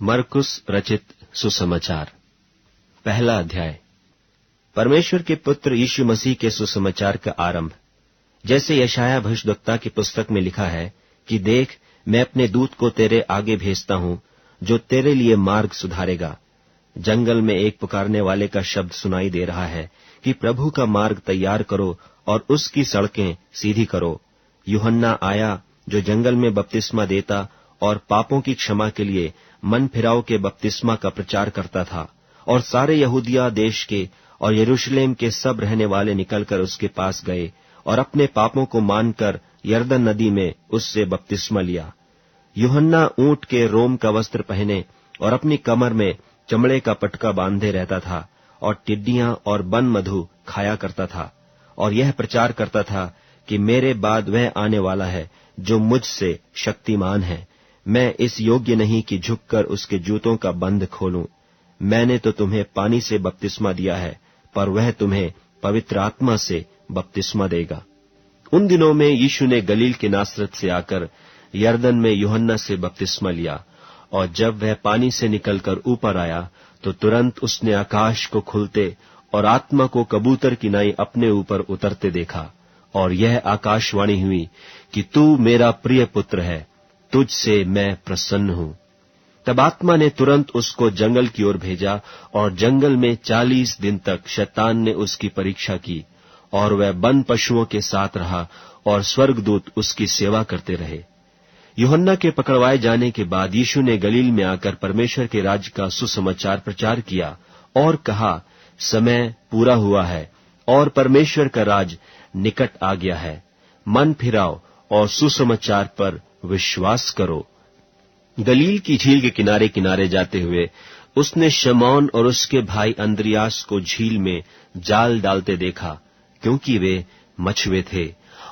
मरकुस रचित सुसमाचार, पहला अध्याय। परमेश्वर के पुत्र यीशु मसीह के सुसमाचार का आरंभ। जैसे यशायाह भविष्यद्वक्ता की पुस्तक में लिखा है कि देख, मैं अपने दूत को तेरे आगे भेजता हूं, जो तेरे लिए मार्ग सुधारेगा। जंगल में एक पुकारने वाले का शब्द सुनाई दे रहा है कि प्रभु का मार्ग तैयार करो और उसकी सड़कें सीधी करो। यूहन्ना आया, जो जंगल में बपतिस्मा देता और पापों की क्षमा के लिए मन फिराव के बपतिस्मा का प्रचार करता था, और सारे यहूदिया देश के और यरूशलेम के सब रहने वाले निकलकर उसके पास गए और अपने पापों को मानकर यरदन नदी में उससे बपतिस्मा लिया। यूहन्ना ऊंट के रोम का वस्त्र पहने और अपनी कमर में चमड़े का पटका बांधे रहता था, और टिड्डियां और बन मधु खाया करता था, और यह प्रचार करता था कि मेरे बाद वह आने वाला है जो मुझसे शक्तिमान है। मैं इस योग्य नहीं कि झुककर उसके जूतों का बंध खोलूं। मैंने तो तुम्हें पानी से बपतिस्मा दिया है, पर वह तुम्हें पवित्र आत्मा से बपतिस्मा देगा। उन दिनों में यीशु ने गलील के नासरत से आकर यरदन में यूहन्ना से बपतिस्मा लिया, और जब वह पानी से निकलकर ऊपर आया तो तुरंत उसने आकाश को खुलते और आत्मा को कबूतर की नाई अपने ऊपर उतरते देखा, और यह आकाशवाणी हुई कि तू मेरा प्रिय पुत्र है, तुझसे मैं प्रसन्न हूं। तब आत्मा ने तुरंत उसको जंगल की ओर भेजा, और जंगल में 40 दिन तक शैतान ने उसकी परीक्षा की, और वह वन पशुओं के साथ रहा, और स्वर्गदूत उसकी सेवा करते रहे। यूहन्ना के पकड़वाए जाने के बाद यीशु ने गलील में आकर परमेश्वर के राज्य का सुसमाचार प्रचार किया और कहा, समय पूरा हुआ है और परमेश्वर का राज निकट आ गया है। मन फिराओ और सुसमाचार पर विश्वास करो। गलील की झील के किनारे किनारे जाते हुए उसने शमौन और उसके भाई अंद्रियास को झील में जाल डालते देखा, क्योंकि वे मछुए थे।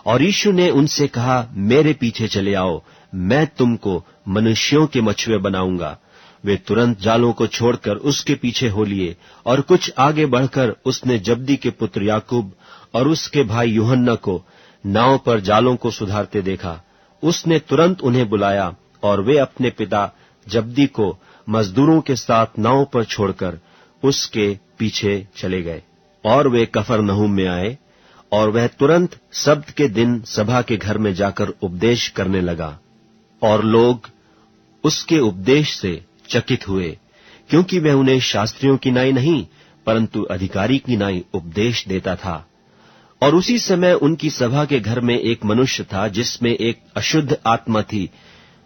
और यीशु ने उनसे कहा, मेरे पीछे चले आओ, मैं तुमको मनुष्यों के मछुए बनाऊंगा। वे तुरंत जालों को छोड़कर उसके पीछे हो लिए, और कुछ आगे बढ़कर उसने जब्दी के पुत्र याकूब और उसके भाई यूहन्ना को नाव पर जालों को सुधारते देखा। उसने तुरंत उन्हें बुलाया, और वे अपने पिता जब्दी को मजदूरों के साथ नाव पर छोड़कर उसके पीछे चले गए। और वे कफरनहूम में आए, और वह तुरंत सब्त के दिन सभा के घर में जाकर उपदेश करने लगा। और लोग उसके उपदेश से चकित हुए, क्योंकि वह उन्हें शास्त्रियों की नाई नहीं, परंतु अधिकारी की नाई उपदेश देता था। और उसी समय उनकी सभा के घर में एक मनुष्य था जिसमें एक अशुद्ध आत्मा थी।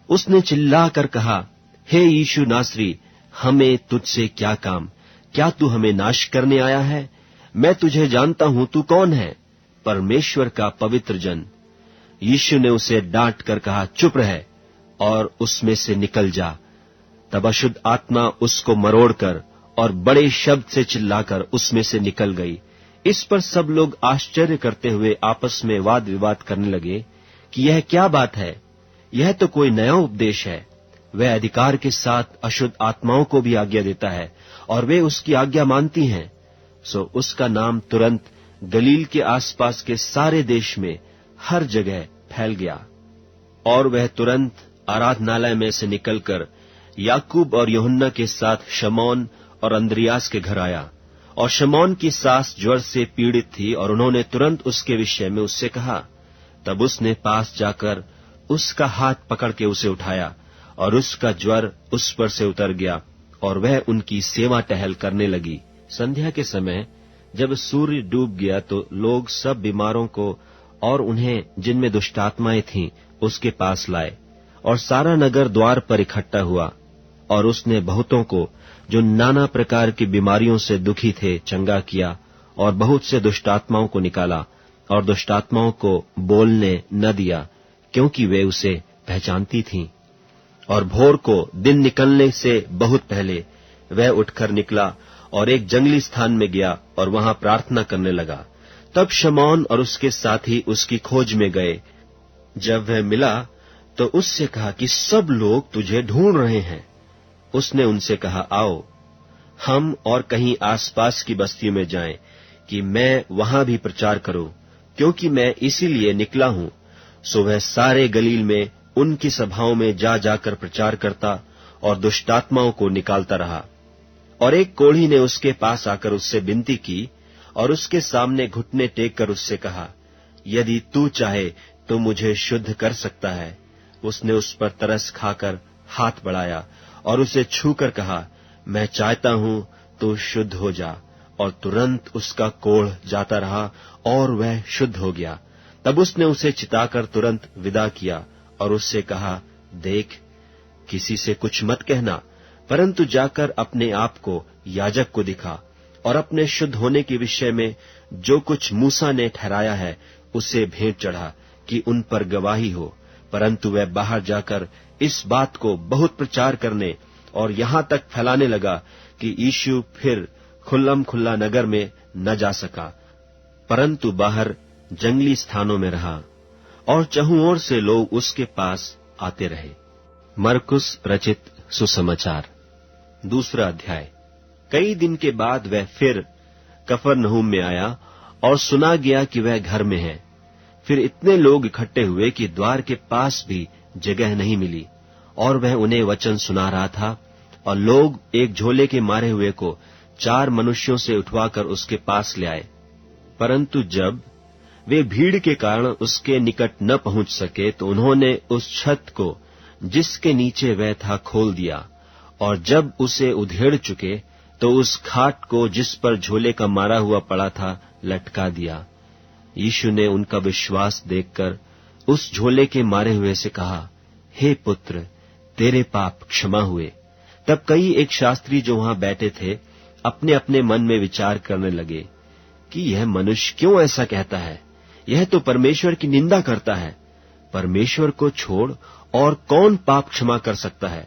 उसने चिल्लाकर कहा, हे यीशु नासरी, हमें तुझसे क्या काम? क्या तू हमें नाश करने आया है? मैं तुझे जानता हूं, तू कौन है? परमेश्वर का पवित्र जन। यीशु ने उसे डांट कर कहा, चुप रह और उसमें से निकल जा। तब अशुद्ध आत्मा उसको मरोड़कर और बड़े शब्द से चिल्लाकर उसमें से निकल गई। इस पर सब लोग आश्चर्य करते हुए आपस में वाद विवाद करने लगे कि यह क्या बात है? यह तो कोई नया उपदेश है। वह अधिकार के साथ अशुद्ध आत्माओं को भी आज्ञा देता है, और वे उसकी आज्ञा मानती हैं। सो उसका नाम तुरंत गलील के आसपास के सारे देश में हर जगह फैल गया। और वह तुरंत आराधनालय में से निकलकर याकूब और यूहन्ना के साथ शमौन और अंद्रियास के घर आया। और शमौन की सास ज्वर से पीड़ित थी, और उन्होंने तुरंत उसके विषय में उससे कहा। तब उसने पास जाकर उसका हाथ पकड़ के उसे उठाया, और उसका ज्वर उस पर से उतर गया, और वह उनकी सेवा टहल करने लगी। संध्या के समय जब सूर्य डूब गया तो लोग सब बीमारों को और उन्हें जिनमें दुष्टात्माएं थीं उसके पास लाए, और सारा नगर द्वार पर इकट्ठा हुआ। और उसने बहुतों को जो नाना प्रकार की बीमारियों से दुखी थे चंगा किया, और बहुत से दुष्टात्माओं को निकाला, और दुष्टात्माओं को बोलने न दिया, क्योंकि वे उसे पहचानती थीं। और भोर को दिन निकलने से बहुत पहले वह उठकर निकला और एक जंगली स्थान में गया और वहां प्रार्थना करने लगा। तब शमौन और उसके साथी उसकी खोज में गए। जब वह मिला तो उससे कहा कि सब लोग तुझे ढूंढ रहे हैं। उसने उनसे कहा, आओ हम और कहीं आसपास की बस्तियों में जाएं, कि मैं वहां भी प्रचार करूं, क्योंकि मैं इसीलिए निकला हूं। सो वह सारे गलील में उनकी सभाओं में जा जाकर प्रचार करता और दुष्टात्माओं को निकालता रहा। और एक कोढ़ी ने उसके पास आकर उससे विनती की और उसके सामने घुटने टेक कर उससे कहा, यदि तू चाहे तो मुझे शुद्ध कर सकता है। उसने उस पर तरस खाकर हाथ बढ़ाया और उसे छूकर कहा, मैं चाहता हूं तू शुद्ध हो जा। और तुरंत उसका कोढ़ जाता रहा और वह शुद्ध हो गया। तब उसने उसे चिताकर तुरंत विदा किया और उससे कहा, देख, किसी से कुछ मत कहना, परंतु जाकर अपने आप को याजक को दिखा और अपने शुद्ध होने के विषय में जो कुछ मूसा ने ठहराया है उसे भेंट चढ़ा कि उन पर गवाही हो। परंतु वह बाहर जाकर इस बात को बहुत प्रचार करने और यहां तक फैलाने लगा कि यीशु फिर खुल्लम खुल्ला नगर में न जा सका, परंतु बाहर जंगली स्थानों में रहा और चहुं ओर से लोग उसके पास आते रहे। मरकुस रचित सुसमाचार 2 अध्याय। कई दिन के बाद वह फिर कफरनहूम में आया और सुना गया कि वह घर में है। फिर इतने लोग इकट्ठे हुए कि द्वार के पास भी जगह नहीं मिली और वह उन्हें वचन सुना रहा था। और लोग एक झोले के मारे हुए को 4 मनुष्यों से उठवाकर उसके पास ले आए। परंतु जब वे भीड़ के कारण उसके निकट न पहुंच सके तो उन्होंने उस छत को जिसके नीचे वह था खोल दिया, और जब उसे उधेड़ चुके तो उस खाट को जिस पर झोले का मारा हुआ पड़ा था लटका दिया। यीशु ने उनका विश्वास देखकर उस झोले के मारे हुए से कहा, हे पुत्र, तेरे पाप क्षमा हुए। तब कई एक शास्त्री जो वहां बैठे थे अपने अपने मन में विचार करने लगे कि यह मनुष्य क्यों ऐसा कहता है, यह तो परमेश्वर की निंदा करता है। परमेश्वर को छोड़ और कौन पाप क्षमा कर सकता है।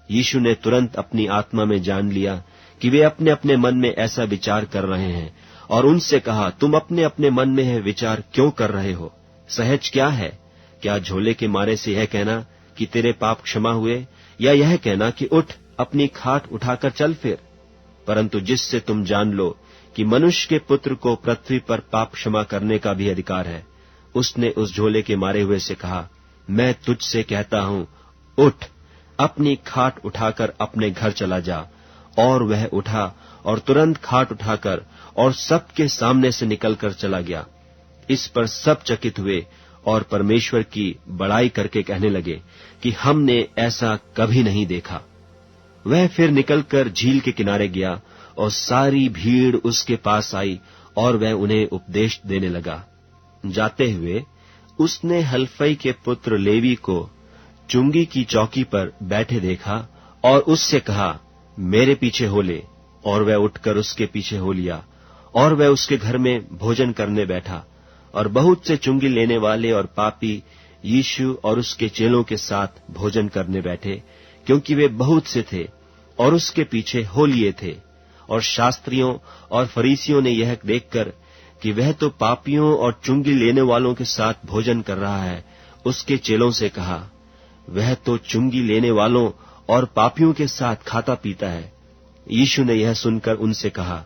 यीशु ने तुरंत अपनी आत्मा में जान लिया कि वे अपने अपने मन में ऐसा विचार कर रहे हैं, और उनसे कहा, तुम अपने अपने मन में यह विचार क्यों कर रहे हो? सहज क्या है? क्या झोले के मारे से यह कहना कि तेरे पाप क्षमा हुए, या यह कहना कि उठ, अपनी खाट उठाकर चल फिर? परंतु जिससे तुम जान लो कि मनुष्य के पुत्र को पृथ्वी पर पाप क्षमा करने का भी अधिकार है, उसने उस झोले के मारे हुए से कहा, मैं तुझसे कहता हूं, उठ, अपनी खाट उठाकर अपने घर चला जा। और वह उठा और तुरंत खाट उठाकर और सबके सामने से निकलकर चला गया। इस पर सब चकित हुए और परमेश्वर की बड़ाई करके कहने लगे कि हमने ऐसा कभी नहीं देखा। वह फिर निकलकर झील के किनारे गया और सारी भीड़ उसके पास आई और वह उन्हें उपदेश देने लगा। जाते हुए उसने हल्फई के पुत्र लेवी को चुंगी की चौकी पर बैठे देखा और उससे कहा, मेरे पीछे हो ले। और वह उठकर उसके पीछे हो लिया और वह उसके घर में भोजन करने बैठा। और बहुत से चुंगी लेने वाले और पापी यीशु और उसके चेलों के साथ भोजन करने बैठे, क्योंकि वे बहुत से थे और उसके पीछे हो लिए थे। और शास्त्रियों और फरीसियों ने यह देखकर कि वह तो पापियों और चुंगी लेने वालों के साथ भोजन कर रहा है, उसके चेलों से कहा, वह तो चुंगी लेने वालों और पापियों के साथ खाता पीता है। यीशु ने यह सुनकर उनसे कहा,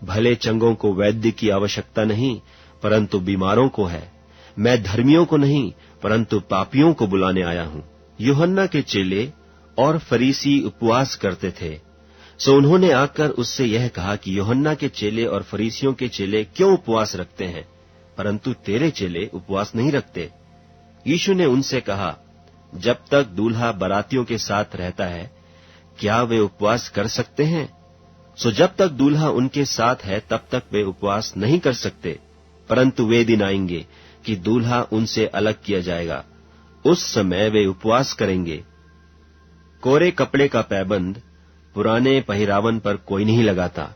भले चंगों को वैद्य की आवश्यकता नहीं, परंतु बीमारों को है। मैं धर्मियों को नहीं, परंतु पापियों को बुलाने आया हूं। यूहन्ना के चेले और फरीसी उपवास करते थे, सो उन्होंने आकर उससे यह कहा कि यूहन्ना के चेले और फरीसियों के चेले क्यों उपवास रखते हैं, परंतु तेरे चेले उपवास नहीं रखते? यीशु ने उनसे कहा, जब तक दूल्हा बारातियों के साथ रहता है, क्या वे उपवास कर सकते हैं? सो जब तक दूल्हा उनके साथ है तब तक वे उपवास नहीं कर सकते। परंतु वे दिन आएंगे कि दूल्हा उनसे अलग किया जाएगा, उस समय वे उपवास करेंगे। कोरे कपड़े का पैबंद पुराने पहिरावन पर कोई नहीं लगाता,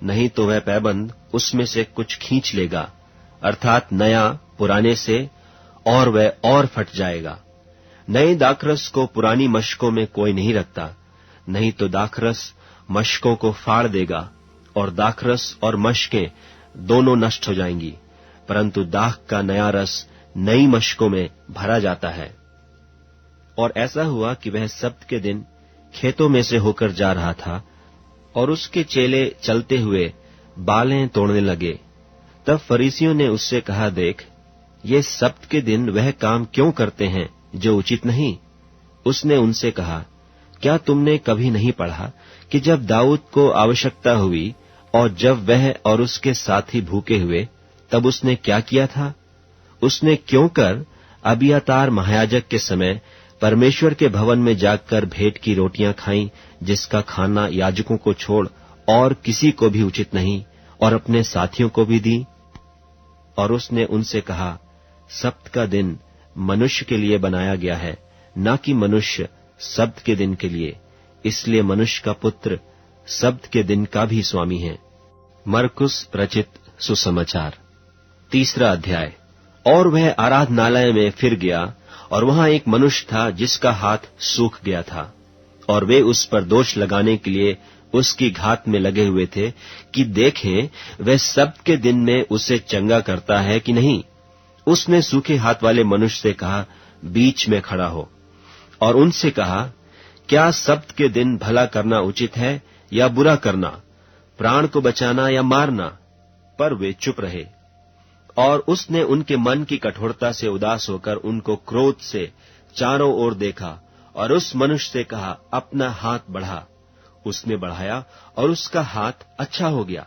नहीं तो वह पैबंद उसमें से कुछ खींच लेगा, अर्थात नया पुराने से, और वह और फट जाएगा। नए दाखरस को पुरानी मशकों में कोई नहीं रखता, नहीं तो दाखरस मशकों को फाड़ देगा और दाखरस और मशकें दोनों नष्ट हो जाएंगी। परंतु दाख का नया रस नई मशकों में भरा जाता है। और ऐसा हुआ कि वह सब्त के दिन खेतों में से होकर जा रहा था और उसके चेले चलते हुए बालें तोड़ने लगे। तब फरीसियों ने उससे कहा, देख, ये सब्त के दिन वह काम क्यों करते हैं जो उचित नहीं? उसने उनसे कहा, क्या तुमने कभी नहीं पढ़ा कि जब दाऊद को आवश्यकता हुई और जब वह और उसके साथी भूखे हुए, तब उसने क्या किया था? उसने क्यों कर अबियातार महायाजक के समय परमेश्वर के भवन में जाकर भेंट की रोटियां खाईं, जिसका खाना याजकों को छोड़ और किसी को भी उचित नहीं, और अपने साथियों को भी दी। और उसने उनसे कहा, सब्त का दिन मनुष्य के लिए बनाया गया है, न कि मनुष्य सब्त के दिन के लिए। इसलिए मनुष्य का पुत्र सब्त के दिन का भी स्वामी है। मरकुस रचित सुसमाचार 3 अध्याय। और वह आराधनालय में फिर गया, और वहां एक मनुष्य था जिसका हाथ सूख गया था, और वे उस पर दोष लगाने के लिए उसकी घात में लगे हुए थे कि देखें वह सब्त के दिन में उसे चंगा करता है कि नहीं। उसने सूखे हाथ वाले मनुष्य से कहा, बीच में खड़ा हो, और उनसे कहा, क्या सब्त के दिन भला करना उचित है या बुरा करना, प्राण को बचाना या मारना? पर वे चुप रहे। और उसने उनके मन की कठोरता से उदास होकर उनको क्रोध से चारों ओर देखा, और उस मनुष्य से कहा, अपना हाथ बढ़ा। उसने बढ़ाया, और उसका हाथ अच्छा हो गया।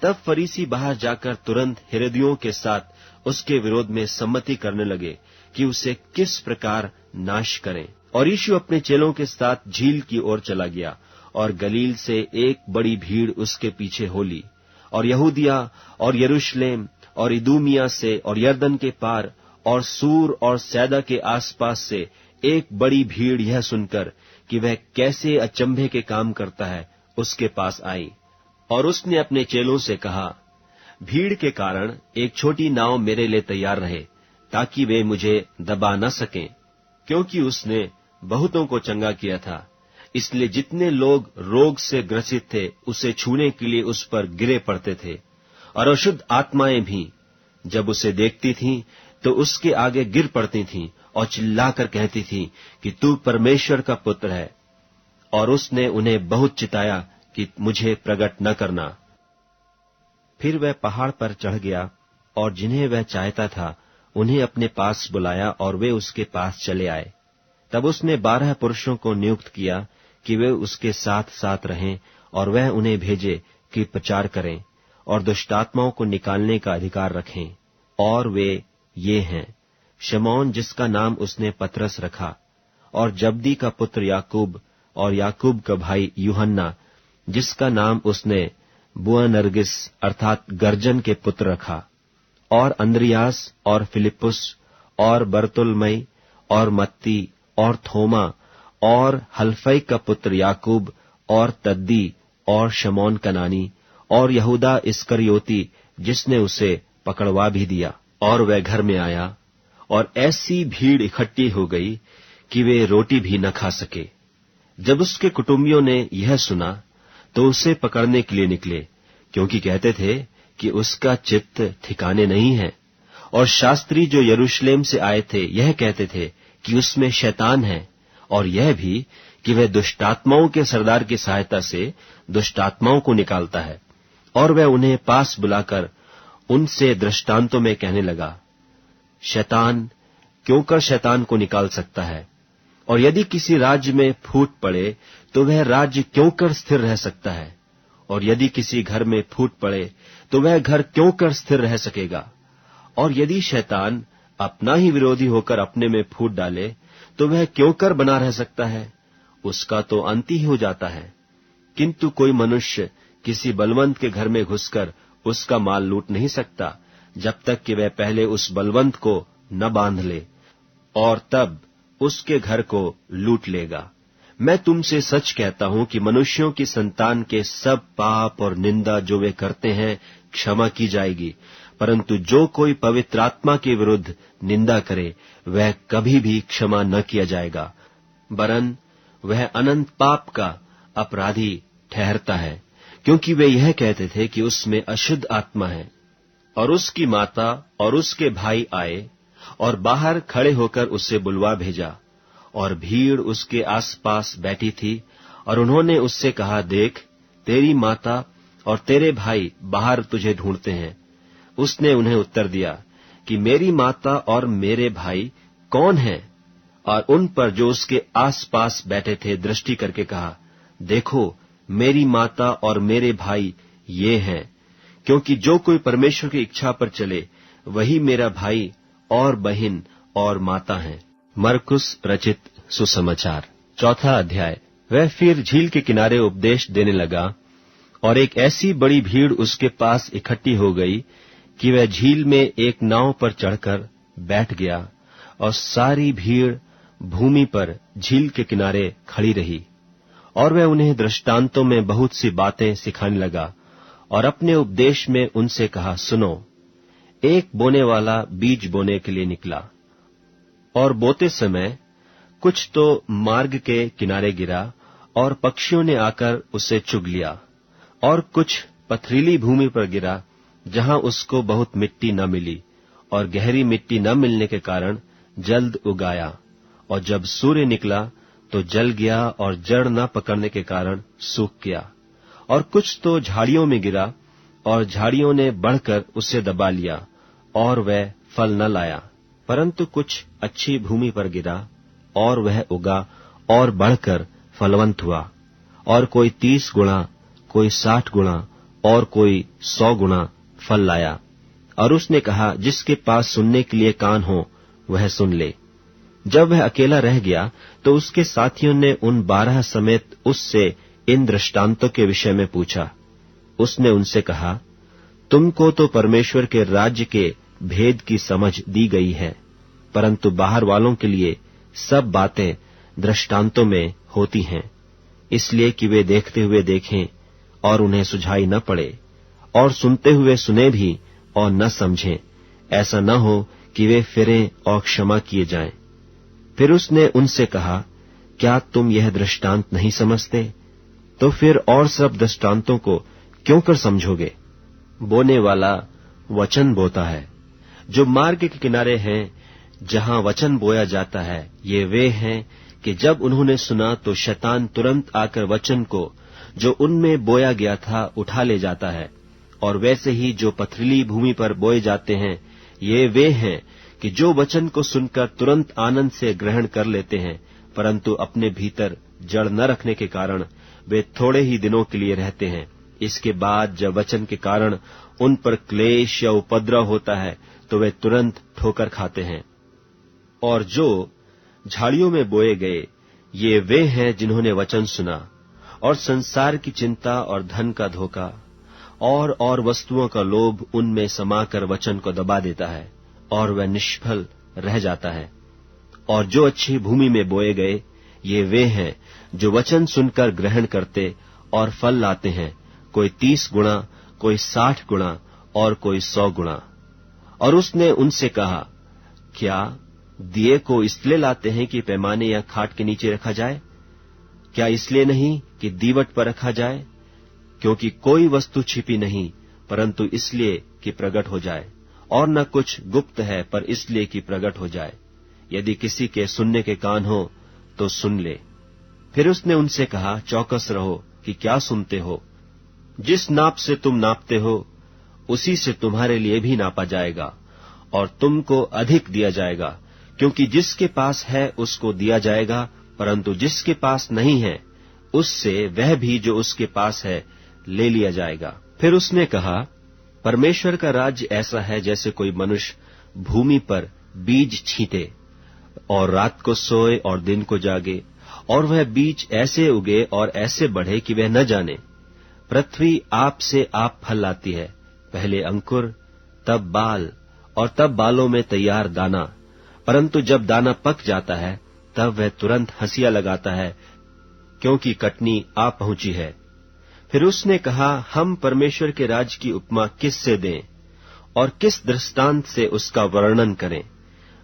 तब फरीसी बाहर जाकर तुरंत हेरोदियों के साथ उसके विरोध में सम्मति करने लगे कि उसे किस प्रकार नाश करें। और यीशु अपने चेलों के साथ झील की ओर चला गया, और गलील से एक बड़ी भीड़ उसके पीछे हो ली, और यहूदिया और यरूशलेम और इदूमिया से और यरदन के पार और सूर और सैदा के आसपास से एक बड़ी भीड़ यह सुनकर कि वह कैसे अचंभे के काम करता है, उसके पास आई। और उसने अपने चेलों से कहा, भीड़ के कारण एक छोटी नाव मेरे लिए तैयार रहे, ताकि वे मुझे दबा न सकें, क्योंकि उसने बहुतों को चंगा किया था। इसलिए जितने लोग रोग से ग्रसित थे, उसे छूने के लिए उस पर गिरे पड़ते थे। और अशुद्ध आत्माएं भी जब उसे देखती थीं, तो उसके आगे गिर पड़ती थीं और चिल्लाकर कहती थीं कि तू परमेश्वर का पुत्र है। और उसने उन्हें बहुत चिताया कि मुझे प्रकट न करना। फिर वह पहाड़ पर चढ़ गया, और जिन्हें वह चाहता था उन्हें अपने पास बुलाया, और वे उसके पास चले आए। तब उसने 12 पुरुषों को नियुक्त किया कि वे उसके साथ साथ रहें, और वह उन्हें भेजे कि प्रचार करें और दुष्टात्माओं को निकालने का अधिकार रखें। और वे ये हैं, शमौन जिसका नाम उसने पतरस रखा, और जब्दी का पुत्र याकूब, और याकूब का भाई यूहन्ना जिसका नाम उसने बुअनर्गिस अर्थात गर्जन के पुत्र रखा, और अंद्रियास और फिलिपुस और बरतुलमई और मत्ती और थोमा और हल्फई का पुत्र याकूब और तद्दी और शमौन कनानी और यहूदा इस्करियोती जिसने उसे पकड़वा भी दिया। और वह घर में आया, और ऐसी भीड़ इकट्ठी हो गई कि वे रोटी भी न खा सके। जब उसके कुटुंबियों ने यह सुना तो उसे पकड़ने के लिए निकले, क्योंकि कहते थे कि उसका चित्त ठिकाने नहीं है। और शास्त्री जो यरूशलेम से आए थे यह कहते थे कि उसमें शैतान है, और यह भी कि वह दुष्टात्माओं के सरदार की सहायता से दुष्टात्माओं को निकालता है। और वह उन्हें पास बुलाकर उनसे दृष्टांतों में कहने लगा, शैतान क्यों कर शैतान को निकाल सकता है, और यदि किसी राज्य में फूट पड़े तो वह राज्य क्यों कर स्थिर रह सकता है, और यदि किसी घर में फूट पड़े तो वह घर क्यों कर स्थिर रह सकेगा। और यदि शैतान अपना ही विरोधी होकर अपने में फूट डाले तो वह क्यों कर बना रह सकता है, उसका तो अंत ही हो जाता है। किंतु कोई मनुष्य किसी बलवंत के घर में घुसकर उसका माल लूट नहीं सकता, जब तक कि वह पहले उस बलवंत को न बांध ले, और तब उसके घर को लूट लेगा। मैं तुमसे सच कहता हूं कि मनुष्यों की संतान के सब पाप और निंदा जो वे करते हैं क्षमा की जाएगी, परंतु जो कोई पवित्र आत्मा के विरुद्ध निंदा करे वह कभी भी क्षमा न किया जाएगा, वरन वह अनंत पाप का अपराधी ठहरता है। क्योंकि वे यह कहते थे कि उसमें अशुद्ध आत्मा है। और उसकी माता और उसके भाई आए और बाहर खड़े होकर उसे बुलवा भेजा, और भीड़ उसके आसपास बैठी थी। और उन्होंने उससे कहा, देख, तेरी माता और तेरे भाई बाहर तुझे ढूंढते हैं। उसने उन्हें उत्तर दिया कि मेरी माता और मेरे भाई कौन हैं, और उन पर जो उसके आसपास बैठे थे दृष्टि करके कहा, देखो, मेरी माता और मेरे भाई ये हैं, क्योंकि जो कोई परमेश्वर की इच्छा पर चले वही मेरा भाई और बहन और माता है। मरकुस रचित सुसमाचार 4 अध्याय। वह फिर झील के किनारे उपदेश देने लगा, और एक ऐसी बड़ी भीड़ उसके पास इकट्ठी हो गई कि वह झील में एक नाव पर चढ़कर बैठ गया, और सारी भीड़ भूमि पर झील के किनारे खड़ी रही। और वह उन्हें दृष्टांतों में बहुत सी बातें सिखाने लगा, और अपने उपदेश में उनसे कहा, सुनो, एक बोने वाला बीज बोने के लिए निकला, और बोते समय कुछ तो मार्ग के किनारे गिरा, और पक्षियों ने आकर उसे चुग लिया, और कुछ पथरीली भूमि पर गिरा, जहां उसको बहुत मिट्टी न मिली, और गहरी मिट्टी न मिलने के कारण जल्द उगाया, और जब सूर्य निकला तो जल गया, और जड़ न पकड़ने के कारण सूख गया। और कुछ तो झाड़ियों में गिरा, और झाड़ियों ने बढ़कर उसे दबा लिया, और वह फल न लाया। परंतु कुछ अच्छी भूमि पर गिरा, और वह उगा और बढ़कर फलवंत हुआ, और कोई 30 गुणा, कोई 60 गुणा और कोई 100 गुणा फल लाया। और उसने कहा, जिसके पास सुनने के लिए कान हो वह सुन ले। जब वह अकेला रह गया तो उसके साथियों ने उन 12 समेत उससे इन दृष्टांतों के विषय में पूछा। उसने उनसे कहा, तुमको तो परमेश्वर के राज्य के भेद की समझ दी गई है, परंतु बाहर वालों के लिए सब बातें दृष्टांतों में होती हैं, इसलिए कि वे देखते हुए देखें और उन्हें सुझाई न पड़े, और सुनते हुए सुने भी और न समझें, ऐसा न हो कि वे फिरें और क्षमा किए जाएं। फिर उसने उनसे कहा, क्या तुम यह दृष्टांत नहीं समझते? तो फिर और सब दृष्टांतों को क्यों कर समझोगे? बोने वाला वचन बोता है। जो मार्ग के किनारे हैं, जहां वचन बोया जाता है, ये वे हैं कि जब उन्होंने सुना तो शैतान तुरंत आकर वचन को जो उनमें बोया गया था उठा ले जाता है। और वैसे ही जो पथरीली भूमि पर बोए जाते हैं, ये वे हैं कि जो वचन को सुनकर तुरंत आनंद से ग्रहण कर लेते हैं, परंतु अपने भीतर जड़ न रखने के कारण वे थोड़े ही दिनों के लिए रहते हैं। इसके बाद जब वचन के कारण उन पर क्लेश या उपद्रव होता है तो वे तुरंत ठोकर खाते हैं। और जो झाड़ियों में बोए गए, ये वे हैं जिन्होंने वचन सुना, और संसार की चिंता और धन का धोखा और वस्तुओं का लोभ उनमें समाकर वचन को दबा देता है, और वह निष्फल रह जाता है। और जो अच्छी भूमि में बोए गए, ये वे हैं जो वचन सुनकर ग्रहण करते और फल लाते हैं, कोई 30 गुणा, कोई 60 गुणा और कोई 100 गुणा। और उसने उनसे कहा, क्या दिए को इसलिए लाते हैं कि पैमाने या खाट के नीचे रखा जाए? क्या इसलिए नहीं कि दीवट पर रखा जाए? क्योंकि कोई वस्तु छिपी नहीं, परंतु इसलिए कि प्रकट हो जाए, और न कुछ गुप्त है, पर इसलिए कि प्रकट हो जाए। यदि किसी के सुनने के कान हो तो सुन ले। फिर उसने उनसे कहा, चौकस रहो कि क्या सुनते हो। जिस नाप से तुम नापते हो, उसी से तुम्हारे लिए भी नापा जाएगा, और तुमको अधिक दिया जाएगा। क्योंकि जिसके पास है उसको दिया जाएगा, परंतु जिसके पास नहीं है, उससे वह भी जो उसके पास है ले लिया जाएगा। फिर उसने कहा, परमेश्वर का राज्य ऐसा है जैसे कोई मनुष्य भूमि पर बीज छींटे, और रात को सोए और दिन को जागे, और वह बीज ऐसे उगे और ऐसे बढ़े कि वह न जाने। पृथ्वी आप से आप फल लाती है, पहले अंकुर, तब बाल, और तब बालों में तैयार दाना। परंतु जब दाना पक जाता है, तब वह तुरंत हंसिया लगाता है, क्योंकि कटनी आ पहुंची है। फिर उसने कहा, हम परमेश्वर के राज्य की उपमा किस से दें, और किस दृष्टांत से उसका वर्णन करें?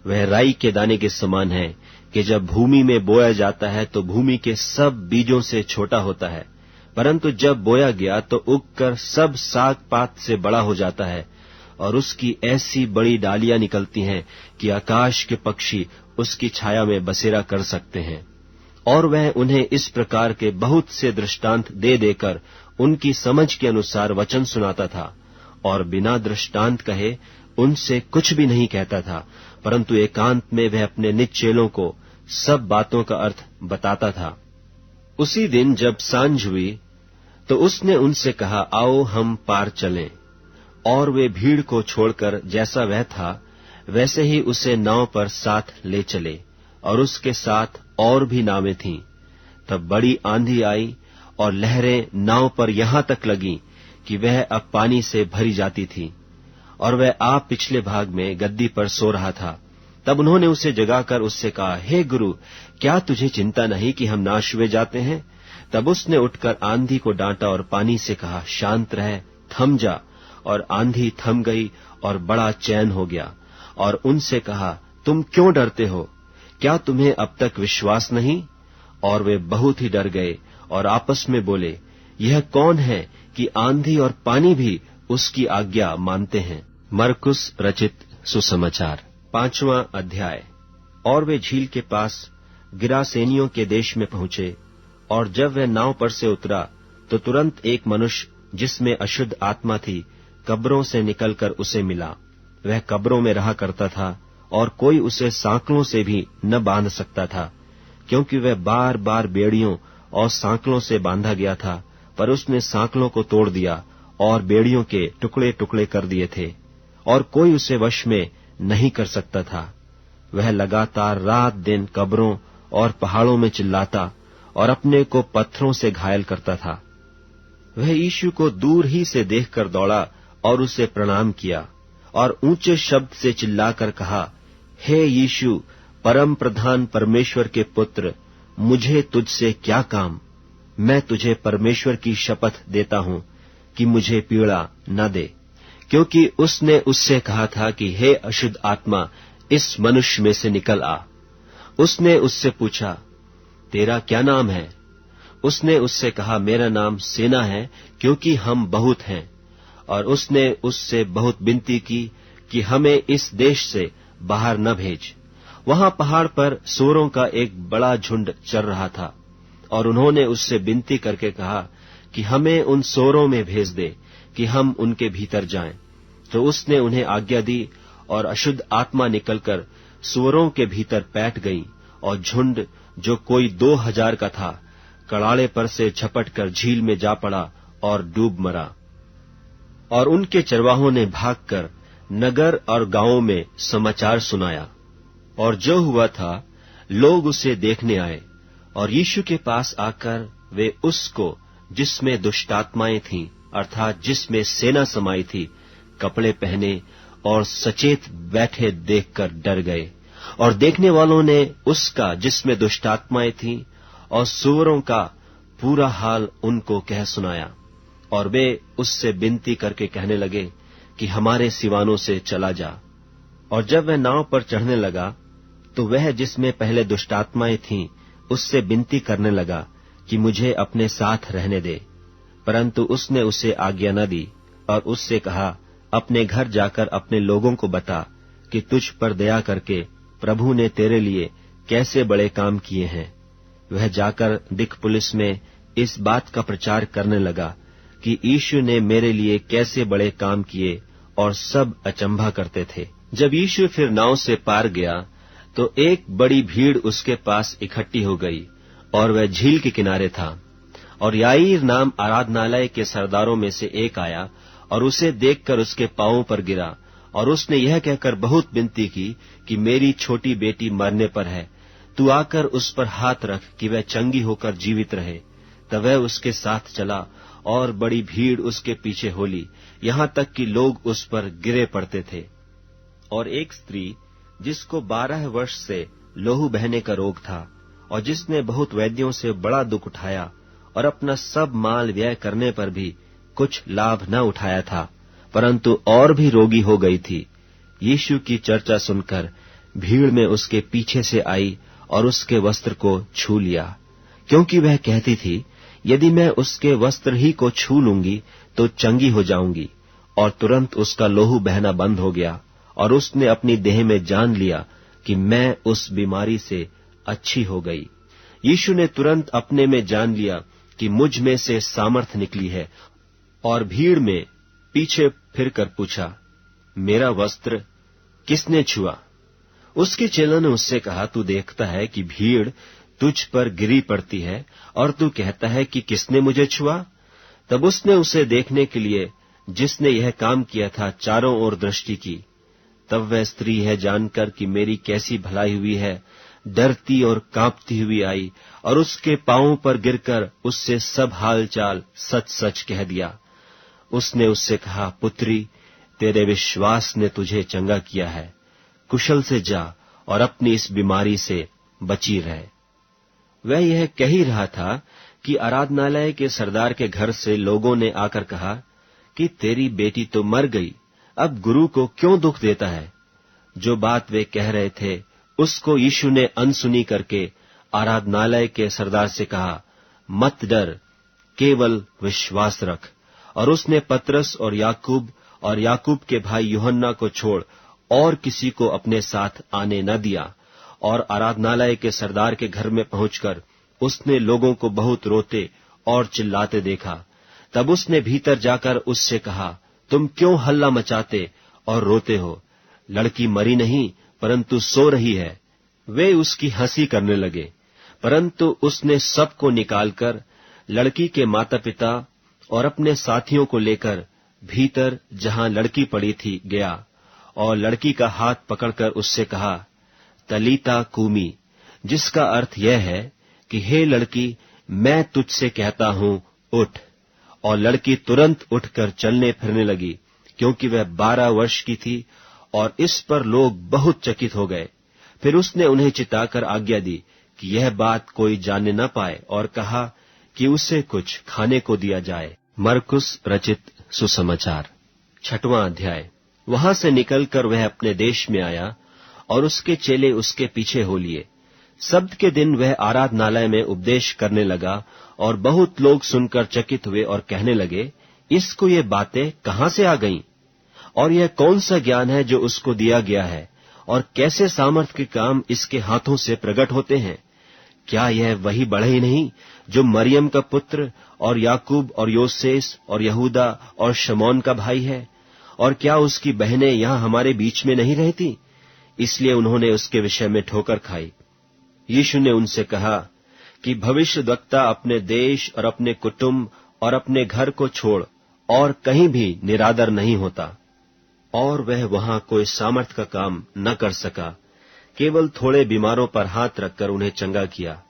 वह राई के दाने के समान है कि जब भूमि में बोया जाता है तो भूमि के सब बीजों से छोटा होता है, परंतु जब बोया गया तो उगकर सब साग पात से बड़ा हो जाता है, और उसकी ऐसी बड़ी डालियां निकलती हैं कि आकाश के पक्षी उसकी छाया में बसेरा कर सकते हैं। और वह उन्हें इस प्रकार के बहुत से दृष्टांत दे देकर उनकी समझ के अनुसार वचन सुनाता था, और बिना दृष्टांत कहे उनसे कुछ भी नहीं कहता था, परंतु एकांत में वह अपने निज चेलों को सब बातों का अर्थ बताता था। उसी दिन जब सांझ हुई तो उसने उनसे कहा, आओ हम पार चलें। और वे भीड़ को छोड़कर जैसा वह था वैसे ही उसे नाव पर साथ ले चले, और उसके साथ और भी नावें थीं। तब बड़ी आंधी आई और लहरें नाव पर यहां तक लगीं कि वह अब पानी से भरी जाती थी, और वह आप पिछले भाग में गद्दी पर सो रहा था। तब उन्होंने उसे जगाकर उससे कहा, हे गुरु, क्या तुझे चिंता नहीं कि हम नाश हुए जाते हैं? तब उसने उठकर आंधी को डांटा और पानी से कहा, शांत रह, थम जा। और आंधी थम गई और बड़ा चैन हो गया। और उनसे कहा, तुम क्यों डरते हो? क्या तुम्हें अब तक विश्वास नहीं? और वे बहुत ही डर गए और आपस में बोले, यह कौन है कि आंधी और पानी भी उसकी आज्ञा मानते हैं? मरकुस रचित सुसमाचार 5वां अध्याय। और वे झील के पास गिरासेनियों के देश में पहुंचे, और जब वह नाव पर से उतरा तो तुरंत एक मनुष्य जिसमें अशुद्ध आत्मा थी कब्रों से निकलकर उसे मिला। वह कब्रों में रहा करता था, और कोई उसे सांकलों से भी न बांध सकता था, क्योंकि वह बार बार बेड़ियों और सांकलों से बांधा गया था। पर उसने सांकलों को तोड़ दिया और बेड़ियों के टुकड़े टुकड़े कर दिए थे, और कोई उसे वश में नहीं कर सकता था। वह लगातार रात दिन कब्रों और पहाड़ों में चिल्लाता और अपने को पत्थरों से घायल करता था। वह यीशु को दूर ही से देखकर दौड़ा और उसे प्रणाम किया, और ऊंचे शब्द से चिल्लाकर कहा, हे यीशु, परम प्रधान परमेश्वर के पुत्र, मुझे तुझसे क्या काम? मैं तुझे परमेश्वर की शपथ देता हूं कि मुझे पीड़ा न दे। क्योंकि उसने उससे कहा था कि हे अशुद्ध आत्मा, इस मनुष्य में से निकल आ। उसने उससे पूछा, तेरा क्या नाम है? उसने उससे कहा, मेरा नाम सेना है, क्योंकि हम बहुत हैं। और उसने उससे बहुत विनती की कि हमें इस देश से बाहर न भेज। वहां पहाड़ पर सूअरों का एक बड़ा झुंड चर रहा था, और उन्होंने उससे विनती करके कहा कि हमें उन सूअरों में भेज दे कि हम उनके भीतर जाएं। तो उसने उन्हें आज्ञा दी, और अशुद्ध आत्मा निकलकर सूअरों के भीतर बैठ गई, और झुंड जो कोई 2000 का था कड़ाड़े पर से झपटकर झील में जा पड़ा और डूब मरा। और उनके चरवाहों ने भागकर नगर और गांवों में समाचार सुनाया। और जो हुआ था लोग उसे देखने आए, और यीशु के पास आकर वे उसको जिसमें दुष्टात्माएं थीं, अर्थात जिसमें सेना समाई थी, कपड़े पहने और सचेत बैठे देखकर डर गए। और देखने वालों ने उसका जिसमें दुष्टात्माएं थीं और सूअरों का पूरा हाल उनको कह सुनाया। और वे उससे विनती करके कहने लगे कि हमारे सिवानों से चला जा। और जब वह नाव पर चढ़ने लगा तो वह जिसमें पहले दुष्टात्माएं थीं उससे विनती करने लगा कि मुझे अपने साथ रहने दे। परंतु उसने उसे आज्ञा न दी, और उससे कहा, अपने घर जाकर अपने लोगों को बता कि तुझ पर दया करके प्रभु ने तेरे लिए कैसे बड़े काम किए हैं। वह जाकर दिकपुलिस में इस बात का प्रचार करने लगा कि यीशु ने मेरे लिए कैसे बड़े काम किए, और सब अचंभा करते थे। जब यीशु फिर नाव से पार गया तो एक बड़ी भीड़ उसके पास इकट्ठी हो गई, और वह झील के किनारे था। और याईर नाम आराधनालय के सरदारों में से एक आया और उसे देखकर उसके पांवों पर गिरा, और उसने यह कहकर बहुत विनती की कि मेरी छोटी बेटी मरने पर है, तू आकर उस पर हाथ रख कि वह चंगी होकर जीवित रहे। तब वह उसके साथ चला, और बड़ी भीड़ उसके पीछे हो ली, यहां तक कि लोग उस पर गिरे पड़ते थे। और एक स्त्री जिसको 12 वर्ष से लहू बहने का रोग था, और जिसने बहुत वैद्यों से बड़ा दुख उठाया और अपना सब माल व्यय करने पर भी कुछ लाभ न उठाया था, परंतु और भी रोगी हो गई थी, यीशु की चर्चा सुनकर भीड़ में उसके पीछे से आई और उसके वस्त्र को छू लिया, क्योंकि वह कहती थी, यदि मैं उसके वस्त्र ही को छू लूंगी तो चंगी हो जाऊंगी। और तुरंत उसका लहू बहना बंद हो गया, और उसने अपनी देह में जान लिया कि मैं उस बीमारी से अच्छी हो गई। यीशु ने तुरंत अपने में जान लिया कि मुझ में से सामर्थ निकली है, और भीड़ में पीछे फिरकर पूछा, मेरा वस्त्र किसने छुआ? उसके चेलों ने उससे कहा, तू देखता है कि भीड़ तुझ पर गिरी पड़ती है और तू कहता है कि किसने मुझे छुआ? तब उसने उसे देखने के लिए जिसने यह काम किया था चारों ओर दृष्टि की। तब वह स्त्री है जानकर कि मेरी कैसी भलाई हुई है, डरती और कांपती हुई आई और उसके पांवों पर गिरकर उससे सब हाल चाल सच सच कह दिया। उसने उससे कहा, पुत्री, तेरे विश्वास ने तुझे चंगा किया है, कुशल से जा और अपनी इस बीमारी से बची रह। वह यह कह ही रहा था कि आराधनालय के सरदार के घर से लोगों ने आकर कहा कि तेरी बेटी तो मर गई, अब गुरु को क्यों दुख देता है? जो बात वे कह रहे थे उसको यीशु ने अनसुनी करके आराधनालय के सरदार से कहा, मत डर, केवल विश्वास रख। और उसने पतरस और याकूब के भाई यूहन्ना को छोड़ और किसी को अपने साथ आने न दिया। और आराधनालय के सरदार के घर में पहुंचकर उसने लोगों को बहुत रोते और चिल्लाते देखा। तब उसने भीतर जाकर उससे कहा, तुम क्यों हल्ला मचाते और रोते हो? लड़की मरी नहीं परंतु सो रही है। वे उसकी हंसी करने लगे, परंतु उसने सबको निकालकर लड़की के माता पिता और अपने साथियों को लेकर भीतर जहां लड़की पड़ी थी गया और लड़की का हाथ पकड़कर उससे कहा, तलीता कूमी, जिसका अर्थ यह है कि हे लड़की, मैं तुझसे कहता हूं, उठ। और लड़की तुरंत उठकर चलने फिरने लगी, क्योंकि वह 12 वर्ष की थी। और इस पर लोग बहुत चकित हो गए। फिर उसने उन्हें चिताकर आज्ञा दी कि यह बात कोई जानने न पाए और कहा कि उसे कुछ खाने को दिया जाए। मरकुस रचित सुसमाचार 6वां अध्याय। वहां से निकलकर वह अपने देश में आया और उसके चेले उसके पीछे हो लिए। सब्त के दिन वह आराधनालय में उपदेश करने लगा और बहुत लोग सुनकर चकित हुए और कहने लगे, इसको ये बातें कहां से आ गईं? और यह कौन सा ज्ञान है जो उसको दिया गया है? और कैसे सामर्थ के काम इसके हाथों से प्रकट होते हैं? क्या यह वही बढ़ई नहीं जो मरियम का पुत्र और याकूब और योसेस और यहूदा और शमौन का भाई है? और क्या उसकी बहनें यहां हमारे बीच में नहीं रहती? इसलिए उन्होंने उसके विषय में ठोकर खाई। यीशु ने उनसे कहा कि भविष्यद्वक्ता अपने देश और अपने कुटुंब और अपने घर को छोड़ और कहीं भी निरादर नहीं होता। और वह वहां कोई सामर्थ का काम न कर सका, केवल थोड़े बीमारों पर हाथ रखकर उन्हें चंगा किया।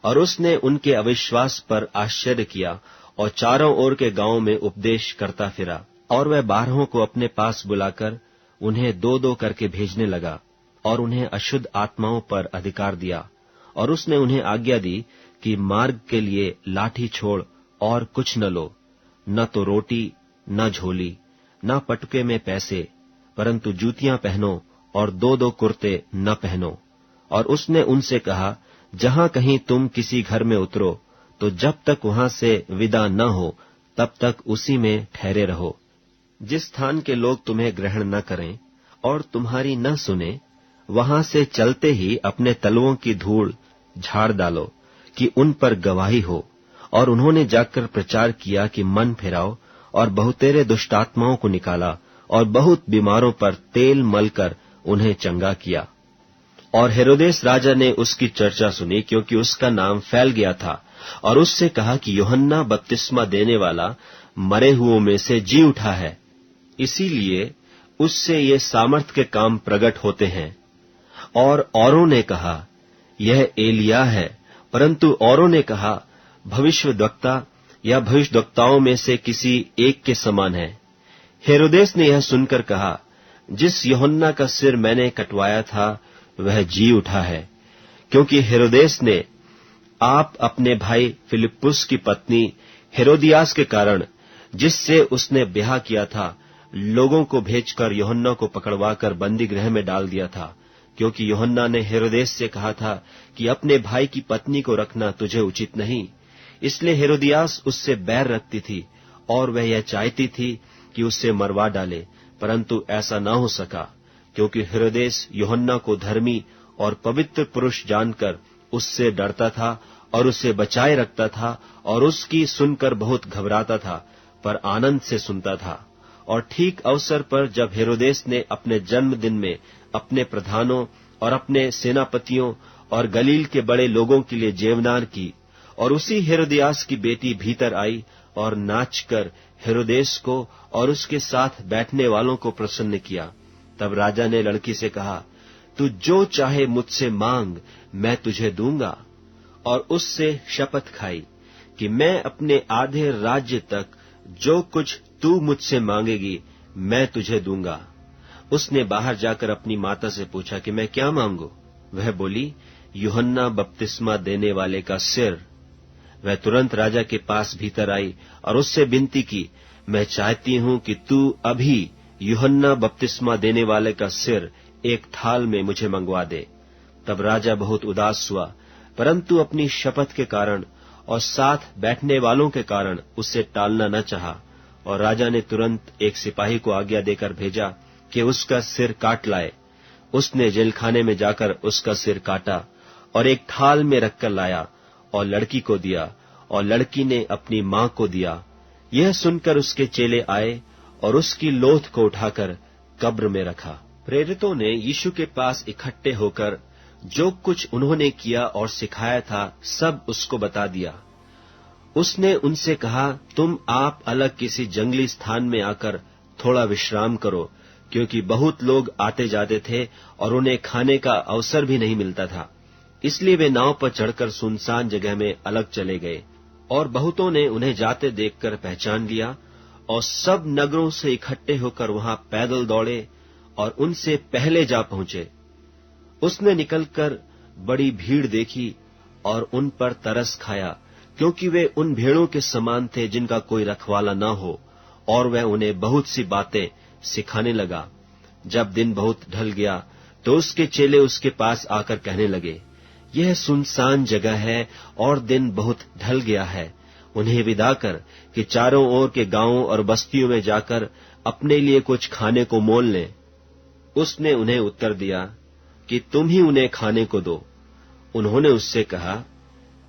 और उसने उनके अविश्वास पर आश्चर्य किया और चारों ओर के गांवों में उपदेश करता फिरा। और वह 12 को अपने पास बुलाकर उन्हें 2-2 करके भेजने लगा और उन्हें अशुद्ध आत्माओं पर अधिकार दिया। और उसने उन्हें आज्ञा दी कि मार्ग के लिए लाठी छोड़ और कुछ न लो, न तो रोटी, न झोली, न पटके में पैसे, परंतु जूतियां पहनो और 2-2 कुर्ते न पहनो। और उसने उनसे कहा, जहां कहीं तुम किसी घर में उतरो तो जब तक वहां से विदा न हो तब तक उसी में ठहरे रहो। जिस स्थान के लोग तुम्हें ग्रहण न करें और तुम्हारी न सुने, वहां से चलते ही अपने तलवों की धूल झाड़ डालो कि उन पर गवाही हो। और उन्होंने जाकर प्रचार किया कि मन फिराओ, और बहुतेरे दुष्टात्माओं को निकाला और बहुत बीमारों पर तेल मलकर उन्हें चंगा किया। और हेरोदेस राजा ने उसकी चर्चा सुनी, क्योंकि उसका नाम फैल गया था, और उससे कहा कि यूहन्ना बपतिस्मा देने वाला मरे हुओं में से जी उठा है, इसीलिए उससे ये सामर्थ के काम प्रकट होते हैं। और औरों ने कहा, यह एलिया है, परंतु औरों ने कहा, भविष्यद्वक्ता या भविष्यद्वक्ताओं में से किसी एक के समान है। हेरोदेस ने यह सुनकर कहा, जिस यूहन्ना का सिर मैंने कटवाया था वह जी उठा है। क्योंकि हेरोदेस ने आप अपने भाई फिलिप्पुस की पत्नी हेरोदियास के कारण, जिससे उसने ब्याह किया था, लोगों को भेजकर यूहन्ना को पकड़वाकर बंदी गृह में डाल दिया था। क्योंकि यूहन्ना ने हेरोदेस से कहा था कि अपने भाई की पत्नी को रखना तुझे उचित नहीं। इसलिए हेरोदियास उससे बैर रखती थी और वह यह चाहती थी कि उससे मरवा डाले, परंतु ऐसा न हो सका, क्योंकि हेरोदेस यूहन्ना को धर्मी और पवित्र पुरुष जानकर उससे डरता था और उसे बचाए रखता था और उसकी सुनकर बहुत घबराता था, पर आनंद से सुनता था। और ठीक अवसर पर जब हेरोदेस ने अपने जन्मदिन में अपने प्रधानों और अपने सेनापतियों और गलील के बड़े लोगों के लिए जेवनार की। और उसी हेरोदियास की बेटी भीतर आई और नाचकर हेरोदेस को और उसके साथ बैठने वालों को प्रसन्न किया। तब राजा ने लड़की से कहा, तू जो चाहे मुझसे मांग, मैं तुझे दूंगा। और उससे शपथ खाई कि मैं अपने आधे राज्य तक जो कुछ तू मुझसे मांगेगी मैं तुझे दूंगा। उसने बाहर जाकर अपनी माता से पूछा कि मैं क्या मांगू? वह बोली, यूहन्ना बपतिस्मा देने वाले का सिर। वह तुरंत राजा के पास भीतर आई और उससे विनती की, मैं चाहती हूं कि तू अभी यूहन्ना बपतिस्मा देने वाले का सिर एक थाल में मुझे मंगवा दे। तब राजा बहुत उदास हुआ, परंतु अपनी शपथ के कारण और साथ बैठने वालों के कारण उसे टालना न चाहा। और राजा ने तुरंत एक सिपाही को आज्ञा देकर भेजा कि उसका सिर काट लाए। उसने जेलखाने में जाकर उसका सिर काटा और एक थाल में रखकर लाया और लड़की को दिया, और लड़की ने अपनी मां को दिया। यह सुनकर उसके चेले आए और उसकी लोथ को उठाकर कब्र में रखा। प्रेरितों ने यीशु के पास इकट्ठे होकर जो कुछ उन्होंने किया और सिखाया था सब उसको बता दिया। उसने उनसे कहा, तुम आप अलग किसी जंगली स्थान में आकर थोड़ा विश्राम करो, क्योंकि बहुत लोग आते जाते थे और उन्हें खाने का अवसर भी नहीं मिलता था। इसलिए वे नाव पर चढ़कर सुनसान जगह में अलग चले गए। और बहुतों ने उन्हें जाते देखकर पहचान लिया और सब नगरों से इकट्ठे होकर वहां पैदल दौड़े और उनसे पहले जा पहुंचे। उसने निकलकर बड़ी भीड़ देखी और उन पर तरस खाया, क्योंकि वे उन भेड़ों के समान थे जिनका कोई रखवाला न हो, और वह उन्हें बहुत सी बातें सिखाने लगा। जब दिन बहुत ढल गया तो उसके चेले उसके पास आकर कहने लगे, यह सुनसान जगह है और दिन बहुत ढल गया है, उन्हें विदा कर कि चारों ओर के गांवों और बस्तियों में जाकर अपने लिए कुछ खाने को मोल लें। उसने उन्हें उत्तर दिया कि तुम ही उन्हें खाने को दो। उन्होंने उससे कहा,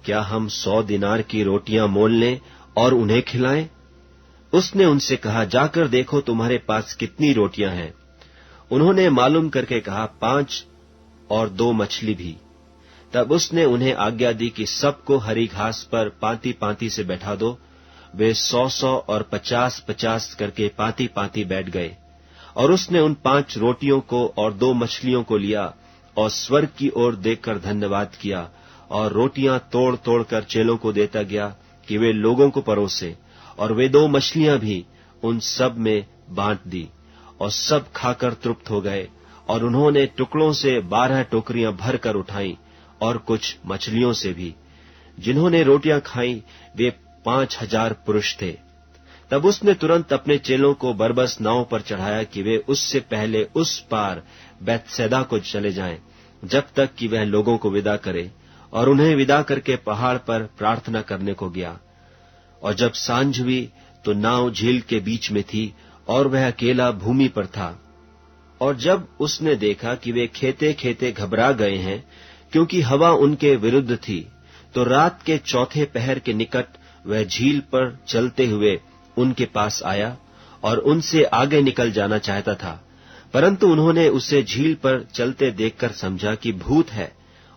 क्या हम 100 दिनार की रोटियां मोल लें और उन्हें खिलाएं? उसने उनसे कहा, जाकर देखो तुम्हारे पास कितनी रोटियां हैं। उन्होंने मालूम करके कहा, 5 और 2 मछली भी। तब उसने उन्हें आज्ञा दी कि सबको हरी घास पर पांति पांति से बैठा दो। वे 100 और 50 करके पांति पांति बैठ गए। और उसने उन 5 रोटियों को और 2 मछलियों को लिया और स्वर्ग की ओर देखकर धन्यवाद किया और रोटियां तोड़ तोड़ कर चेलों को देता गया कि वे लोगों को परोसे। और वे 2 मछलियां भी उन सब में बांट दी और सब खाकर तृप्त हो गए। और उन्होंने टुकड़ों से 12 टोकरियां भर कर उठाई और कुछ मछलियों से भी। जिन्होंने रोटियां खाई वे 5000 पुरुष थे। तब उसने तुरंत अपने चेलों को बरबस नाव पर चढ़ाया कि वे उससे पहले उस पार बैतसैदा को चले जाएं, जब तक कि वह लोगों को विदा करे। और उन्हें विदा करके पहाड़ पर प्रार्थना करने को गया। और जब सांझ हुई तो नाव झील के बीच में थी और वह अकेला भूमि पर था। और जब उसने देखा कि वे खेते खेते घबरा गए हैं, क्योंकि हवा उनके विरुद्ध थी, तो रात के 4थे पहर के निकट वह झील पर चलते हुए उनके पास आया और उनसे आगे निकल जाना चाहता था। परंतु उन्होंने उसे झील पर चलते देखकर समझा कि भूत है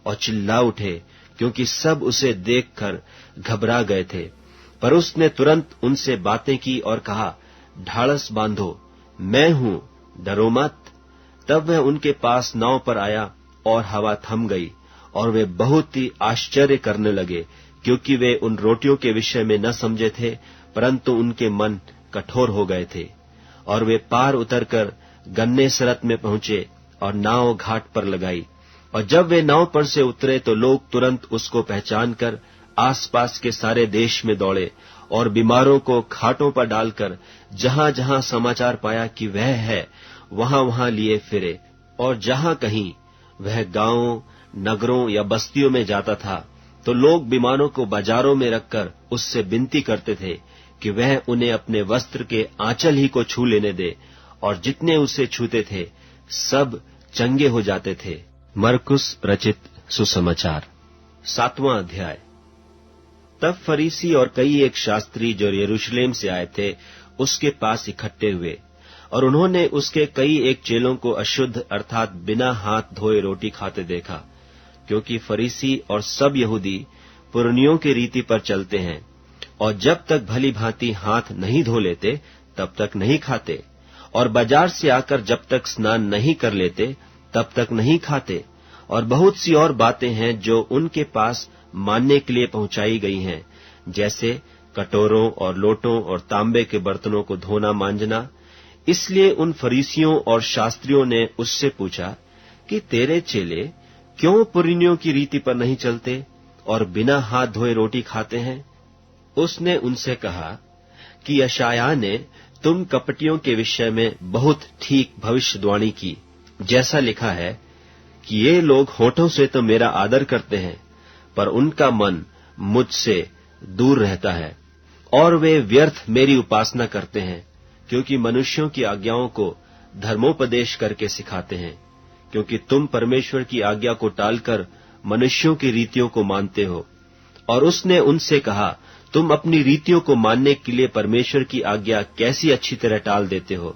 और चिल्ला उठे, क्योंकि सब उसे देखकर घबरा गए थे। पर उसने तुरंत उनसे बातें की और कहा, ढाढ़स बांधो, मैं हूं, डरो मत। तब वह उनके पास नाव पर आया और हवा थम गई और वे बहुत ही आश्चर्य करने लगे, क्योंकि वे उन रोटियों के विषय में न समझे थे, परंतु उनके मन कठोर हो गए थे। और वे पार उतरकर गन्नेसरत में पहुंचे और नाव घाट पर लगाई। और जब वे नाव पर से उतरे तो लोग तुरंत उसको पहचान कर आसपास के सारे देश में दौड़े और बीमारों को खाटों पर डालकर जहां जहां समाचार पाया कि वह है, वहां वहां लिए फिरे। और जहां कहीं वह गांवों, नगरों या बस्तियों में जाता था तो लोग बीमारों को बाजारों में रखकर उससे विनती करते थे कि वह उन्हें अपने वस्त्र के आंचल ही को छू लेने दे, और जितने उसे छूते थे सब चंगे हो जाते थे। मरकुस रचित सुसमाचार 7वां अध्याय। तब फरीसी और कई एक शास्त्री जो यरूशलेम से आए थे उसके पास इकट्ठे हुए, और उन्होंने उसके कई एक चेलों को अशुद्ध अर्थात बिना हाथ धोए रोटी खाते देखा, क्योंकि फरीसी और सब यहूदी पुरनियों की रीति पर चलते हैं, और जब तक भली भांति हाथ नहीं धो लेते तब तक नहीं खाते, और बाजार से आकर जब तक स्नान नहीं कर लेते तब तक नहीं खाते। और बहुत सी और बातें हैं जो उनके पास मानने के लिए पहुंचाई गई हैं, जैसे कटोरों और लोटों और तांबे के बर्तनों को धोना मांजना। इसलिए उन फरीसियों और शास्त्रियों ने उससे पूछा कि तेरे चेले क्यों पुरनियों की रीति पर नहीं चलते और बिना हाथ धोए रोटी खाते हैं? उसने उनसे कहा कि यशायाह ने तुम कपटियों के विषय में बहुत ठीक भविष्यवाणी की, जैसा लिखा है कि ये लोग होठों से तो मेरा आदर करते हैं, पर उनका मन मुझसे दूर रहता है, और वे व्यर्थ मेरी उपासना करते हैं, क्योंकि मनुष्यों की आज्ञाओं को धर्मोपदेश करके सिखाते हैं। क्योंकि तुम परमेश्वर की आज्ञा को टालकर मनुष्यों की रीतियों को मानते हो। और उसने उनसे कहा, तुम अपनी रीतियों को मानने के लिए परमेश्वर की आज्ञा कैसी अच्छी तरह टाल देते हो?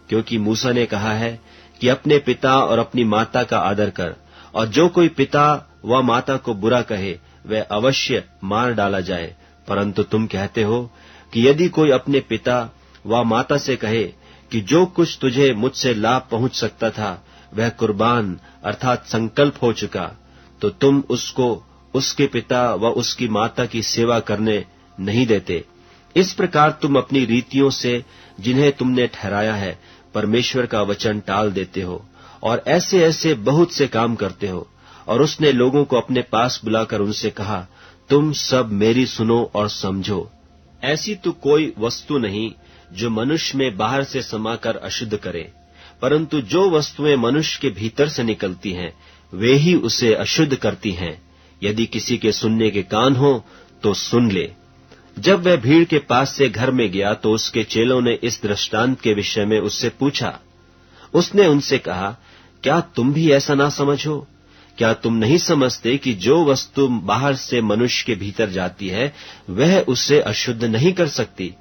क्योंकि मूसा ने कहा है कि अपने पिता और अपनी माता का आदर कर, और जो कोई पिता व माता को बुरा कहे वह अवश्य मार डाला जाए। परंतु तुम कहते हो कि यदि कोई अपने पिता व माता से कहे कि जो कुछ तुझे मुझसे लाभ पहुंच सकता था वह कुर्बान अर्थात संकल्प हो चुका, तो तुम उसको उसके पिता व उसकी माता की सेवा करने नहीं देते। इस प्रकार तुम अपनी रीतियों से जिन्हें तुमने ठहराया है परमेश्वर का वचन टाल देते हो, और ऐसे ऐसे बहुत से काम करते हो। और उसने लोगों को अपने पास बुलाकर उनसे कहा, तुम सब मेरी सुनो और समझो। ऐसी तो कोई वस्तु नहीं जो मनुष्य में बाहर से समाकर अशुद्ध करे, परंतु जो वस्तुएं मनुष्य के भीतर से निकलती हैं वे ही उसे अशुद्ध करती हैं। यदि किसी के सुनने के कान हो तो सुन ले। जब वह भीड़ के पास से घर में गया तो उसके चेलों ने इस दृष्टांत के विषय में उससे पूछा। उसने उनसे कहा, क्या तुम भी ऐसा ना समझो? क्या तुम नहीं समझते कि जो वस्तु बाहर से मनुष्य के भीतर जाती है वह उसे अशुद्ध नहीं कर सकती,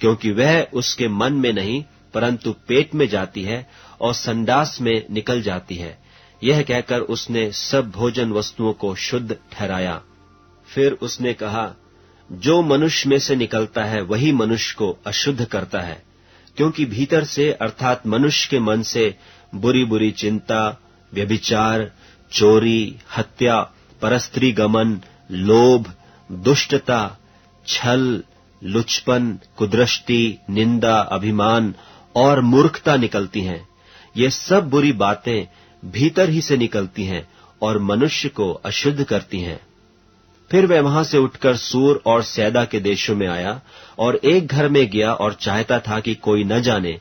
क्योंकि वह उसके मन में नहीं परंतु पेट में जाती है और संडास में निकल जाती है। यह कहकर उसने सब भोजन वस्तुओं को शुद्ध ठहराया। फिर उसने कहा, जो मनुष्य में से निकलता है वही मनुष्य को अशुद्ध करता है, क्योंकि भीतर से अर्थात मनुष्य के मन से बुरी बुरी चिंता, व्यभिचार, चोरी, हत्या, परस्त्री गमन, लोभ, दुष्टता, छल, लुचपन, कुदृष्टि, निंदा, अभिमान और मूर्खता निकलती हैं। ये सब बुरी बातें भीतर ही से निकलती हैं और मनुष्य को अशुद्ध करती हैं। फिर वह वहां से उठकर सूर और सैदा के देशों में आया और एक घर में गया और चाहता था कि कोई न जाने,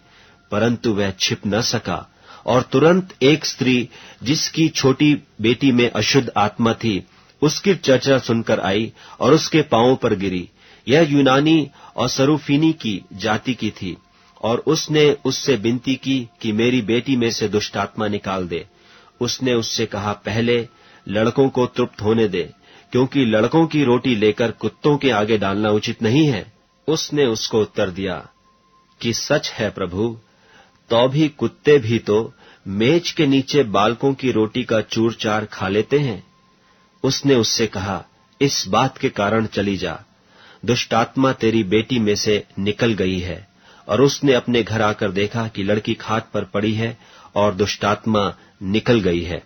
परंतु वह छिप न सका। और तुरंत एक स्त्री जिसकी छोटी बेटी में अशुद्ध आत्मा थी उसकी चर्चा सुनकर आई और उसके पांवों पर गिरी। यह यूनानी और सरूफीनी की जाति की थी, और उसने उससे विनती की कि मेरी बेटी में से दुष्ट आत्मा निकाल दे। उसने उससे कहा, पहले लड़कों को तृप्त होने दे, क्योंकि लड़कों की रोटी लेकर कुत्तों के आगे डालना उचित नहीं है। उसने उसको उत्तर दिया कि सच है प्रभु, तो भी कुत्ते भी तो मेज के नीचे बालकों की रोटी का चूर चार खा लेते हैं। उसने उससे कहा, इस बात के कारण चली जा, दुष्टात्मा तेरी बेटी में से निकल गई है। और उसने अपने घर आकर देखा कि लड़की खाट पर पड़ी है और दुष्टात्मा निकल गई है।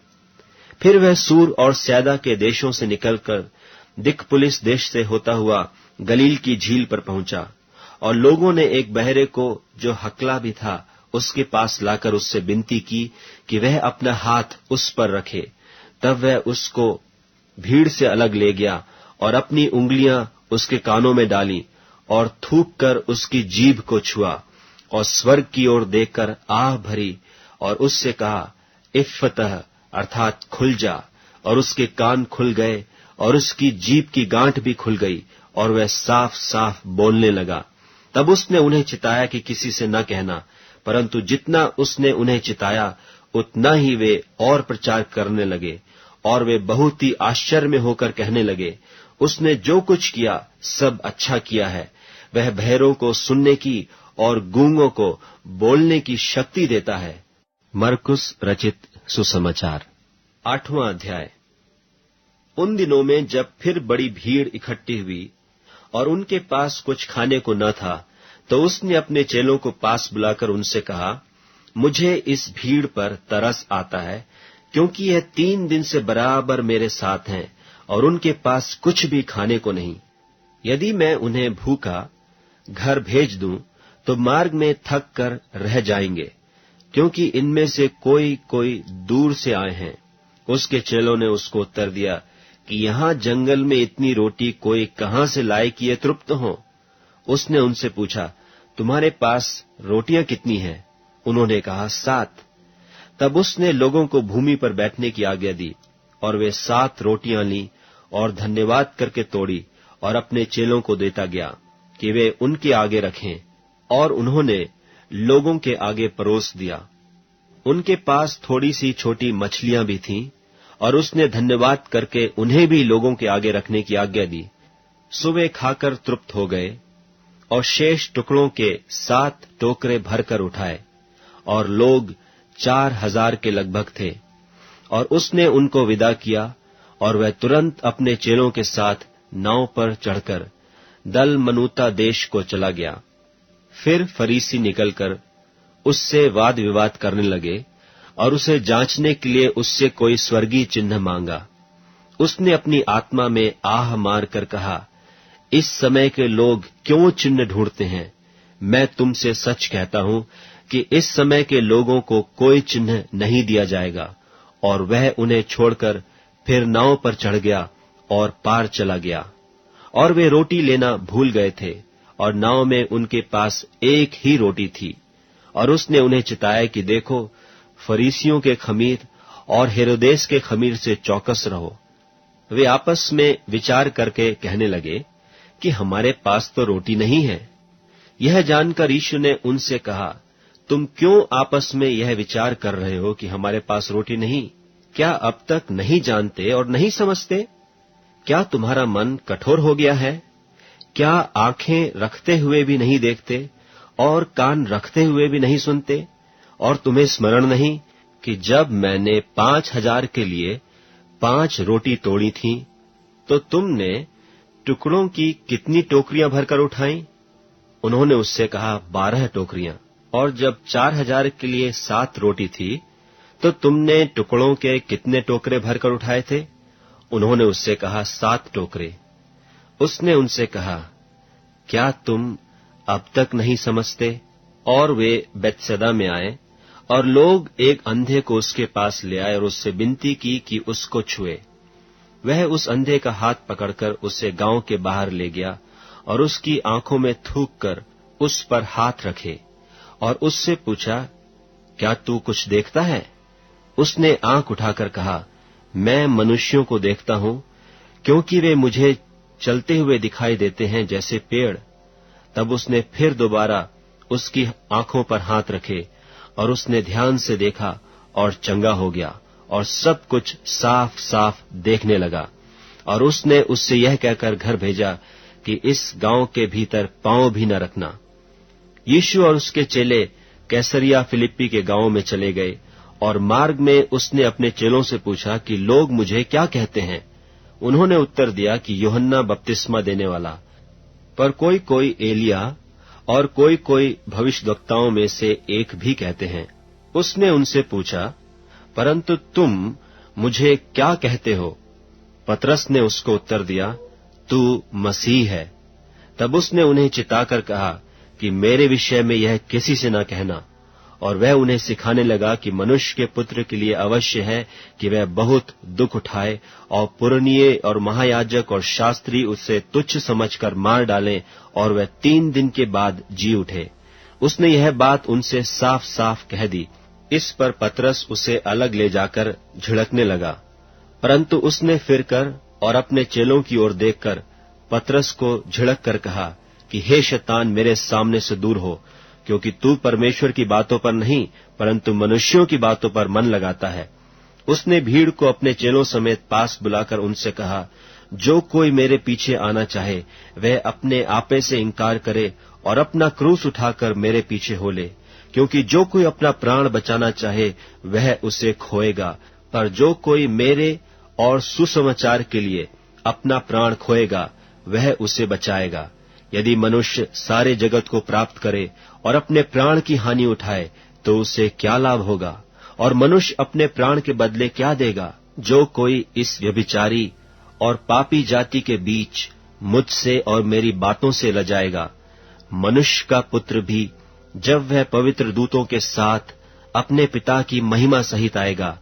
फिर वह सूर और सैदा के देशों से निकलकर दिकपुलिस देश से होता हुआ गलील की झील पर पहुंचा, और लोगों ने एक बहरे को जो हकला भी था उसके पास लाकर उससे विनती की कि वह अपना हाथ उस पर रखे। तब वह उसको भीड़ से अलग ले गया और अपनी उंगलियां उसके कानों में डाली और थूक कर उसकी जीभ को छुआ और स्वर्ग की ओर देखकर आह भरी और उससे कहा, इफ्फतह अर्थात खुल जा। और उसके कान खुल गए और उसकी जीभ की गांठ भी खुल गई और वह साफ साफ बोलने लगा। तब उसने उन्हें चिताया कि किसी से न कहना, परंतु जितना उसने उन्हें चिताया उतना ही वे और प्रचार करने लगे, और वे बहुत ही आश्चर्य में होकर कहने लगे, उसने जो कुछ किया सब अच्छा किया है। वह बहरों को सुनने की और गूंगों को बोलने की शक्ति देता है। मरकुस रचित सुसमाचार 8वां अध्याय। उन दिनों में जब फिर बड़ी भीड़ इकट्ठी हुई और उनके पास कुछ खाने को न था, तो उसने अपने चेलों को पास बुलाकर उनसे कहा, मुझे इस भीड़ पर तरस आता है, क्योंकि यह 3 दिन से बराबर मेरे साथ हैं और उनके पास कुछ भी खाने को नहीं। यदि मैं उन्हें भूखा घर भेज दूं, तो मार्ग में थक कर रह जाएंगे, क्योंकि इनमें से कोई दूर से आए हैं। उसके चेलों ने उसको उत्तर दिया कि यहाँ जंगल में इतनी रोटी कोई कहाँ से लाए कि ये तृप्त हो। उसने उनसे पूछा, तुम्हारे पास रोटियां कितनी हैं? उन्होंने कहा, 7। तब उसने लोगों को भूमि पर बैठने की आज्ञा दी और वे 7 रोटियां ली और धन्यवाद करके तोड़ी और अपने चेलों को देता गया कि वे उनके आगे रखें, और उन्होंने लोगों के आगे परोस दिया। उनके पास थोड़ी सी छोटी मछलियां भी थीं, और उसने धन्यवाद करके उन्हें भी लोगों के आगे रखने की आज्ञा दी। सो वे खाकर तृप्त हो गए और शेष टुकड़ों के 7 टोकरे भरकर उठाए, और लोग 4000 के लगभग थे। और उसने उनको विदा किया, और वह तुरंत अपने चेलों के साथ नाव पर चढ़कर दलमनूता देश को चला गया। फिर फरीसी निकलकर उससे वाद विवाद करने लगे और उसे जांचने के लिए उससे कोई स्वर्गीय चिन्ह मांगा। उसने अपनी आत्मा में आह मारकर कहा, इस समय के लोग क्यों चिन्ह ढूंढते हैं? मैं तुमसे सच कहता हूं कि इस समय के लोगों को कोई चिन्ह नहीं दिया जाएगा। और वह उन्हें छोड़कर फिर नाव पर चढ़ गया और पार चला गया। और वे रोटी लेना भूल गए थे, और नाव में उनके पास एक ही रोटी थी। और उसने उन्हें चिताया कि देखो, फरीसियों के खमीर और हेरोदेस के खमीर से चौकस रहो। वे आपस में विचार करके कहने लगे कि हमारे पास तो रोटी नहीं है। यह जानकर यीशु ने उनसे कहा, तुम क्यों आपस में यह विचार कर रहे हो कि हमारे पास रोटी नहीं? क्या अब तक नहीं जानते और नहीं समझते? क्या तुम्हारा मन कठोर हो गया है? क्या आंखें रखते हुए भी नहीं देखते और कान रखते हुए भी नहीं सुनते? और तुम्हें स्मरण नहीं कि जब मैंने 5000 के लिए 5 रोटी तोड़ी थी, तो तुमने टुकड़ों की कितनी टोकरियां भरकर उठाई? उन्होंने उससे कहा, 12 टोकरियां। और जब 4000 के लिए 7 रोटी थी, तो तुमने टुकड़ों के कितने टोकरे भरकर उठाए थे? उन्होंने उससे कहा, 7 टोकरे। उसने उनसे कहा, क्या तुम अब तक नहीं समझते? और वे बेतसैदा में आए, और लोग एक अंधे को उसके पास ले आए और उससे विनती की कि उसको छुए। वह उस अंधे का हाथ पकड़कर उसे गांव के बाहर ले गया और उसकी आंखों में थूक कर उस पर हाथ रखे और उससे पूछा, क्या तू कुछ देखता है? उसने आंख उठाकर कहा, मैं मनुष्यों को देखता हूं, क्योंकि वे मुझे चलते हुए दिखाई देते हैं जैसे पेड़। तब उसने फिर दोबारा उसकी आंखों पर हाथ रखे और उसने ध्यान से देखा और चंगा हो गया और सब कुछ साफ साफ देखने लगा। और उसने उससे यह कहकर घर भेजा कि इस गांव के भीतर पांव भी न रखना। यीशु और उसके चेले कैसरिया फिलिप्पी के गांव में चले गए, और मार्ग में उसने अपने चेलों से पूछा कि लोग मुझे क्या कहते हैं? उन्होंने उत्तर दिया कि यूहन्ना बपतिस्मा देने वाला, पर कोई कोई एलिया और कोई कोई भविष्यद्वक्ताओं में से एक भी कहते हैं। उसने उनसे पूछा, परंतु तुम मुझे क्या कहते हो? पतरस ने उसको उत्तर दिया, तू मसीह है। तब उसने उन्हें चिताकर कहा कि मेरे विषय में यह किसी से न कहना। और वह उन्हें सिखाने लगा कि मनुष्य के पुत्र के लिए अवश्य है कि वह बहुत दुख उठाए और पुरनिये और महायाजक और शास्त्री उसे तुच्छ समझकर मार डालें और वह 3 दिन के बाद जी उठे। उसने यह बात उनसे साफ साफ कह दी। इस पर पतरस उसे अलग ले जाकर झिड़कने लगा, परंतु उसने फिरकर और अपने चेलों की ओर देखकर पतरस को झिड़क कर कहा कि हे शैतान, मेरे सामने से दूर हो, क्योंकि तू परमेश्वर की बातों पर नहीं परंतु मनुष्यों की बातों पर मन लगाता है। उसने भीड़ को अपने चेलों समेत पास बुलाकर उनसे कहा, जो कोई मेरे पीछे आना चाहे वह अपने आपे से इनकार करे और अपना क्रूस उठाकर मेरे पीछे हो ले। क्योंकि जो कोई अपना प्राण बचाना चाहे वह उसे खोएगा, पर जो कोई मेरे और सुसमाचार के लिए अपना प्राण खोएगा वह उसे बचाएगा। यदि मनुष्य सारे जगत को प्राप्त करे और अपने प्राण की हानि उठाए तो उसे क्या लाभ होगा, और मनुष्य अपने प्राण के बदले क्या देगा। जो कोई इस व्यभिचारी और पापी जाति के बीच मुझसे और मेरी बातों से लजाएगा, मनुष्य का पुत्र भी जब वह पवित्र दूतों के साथ अपने पिता की महिमा सहित आएगा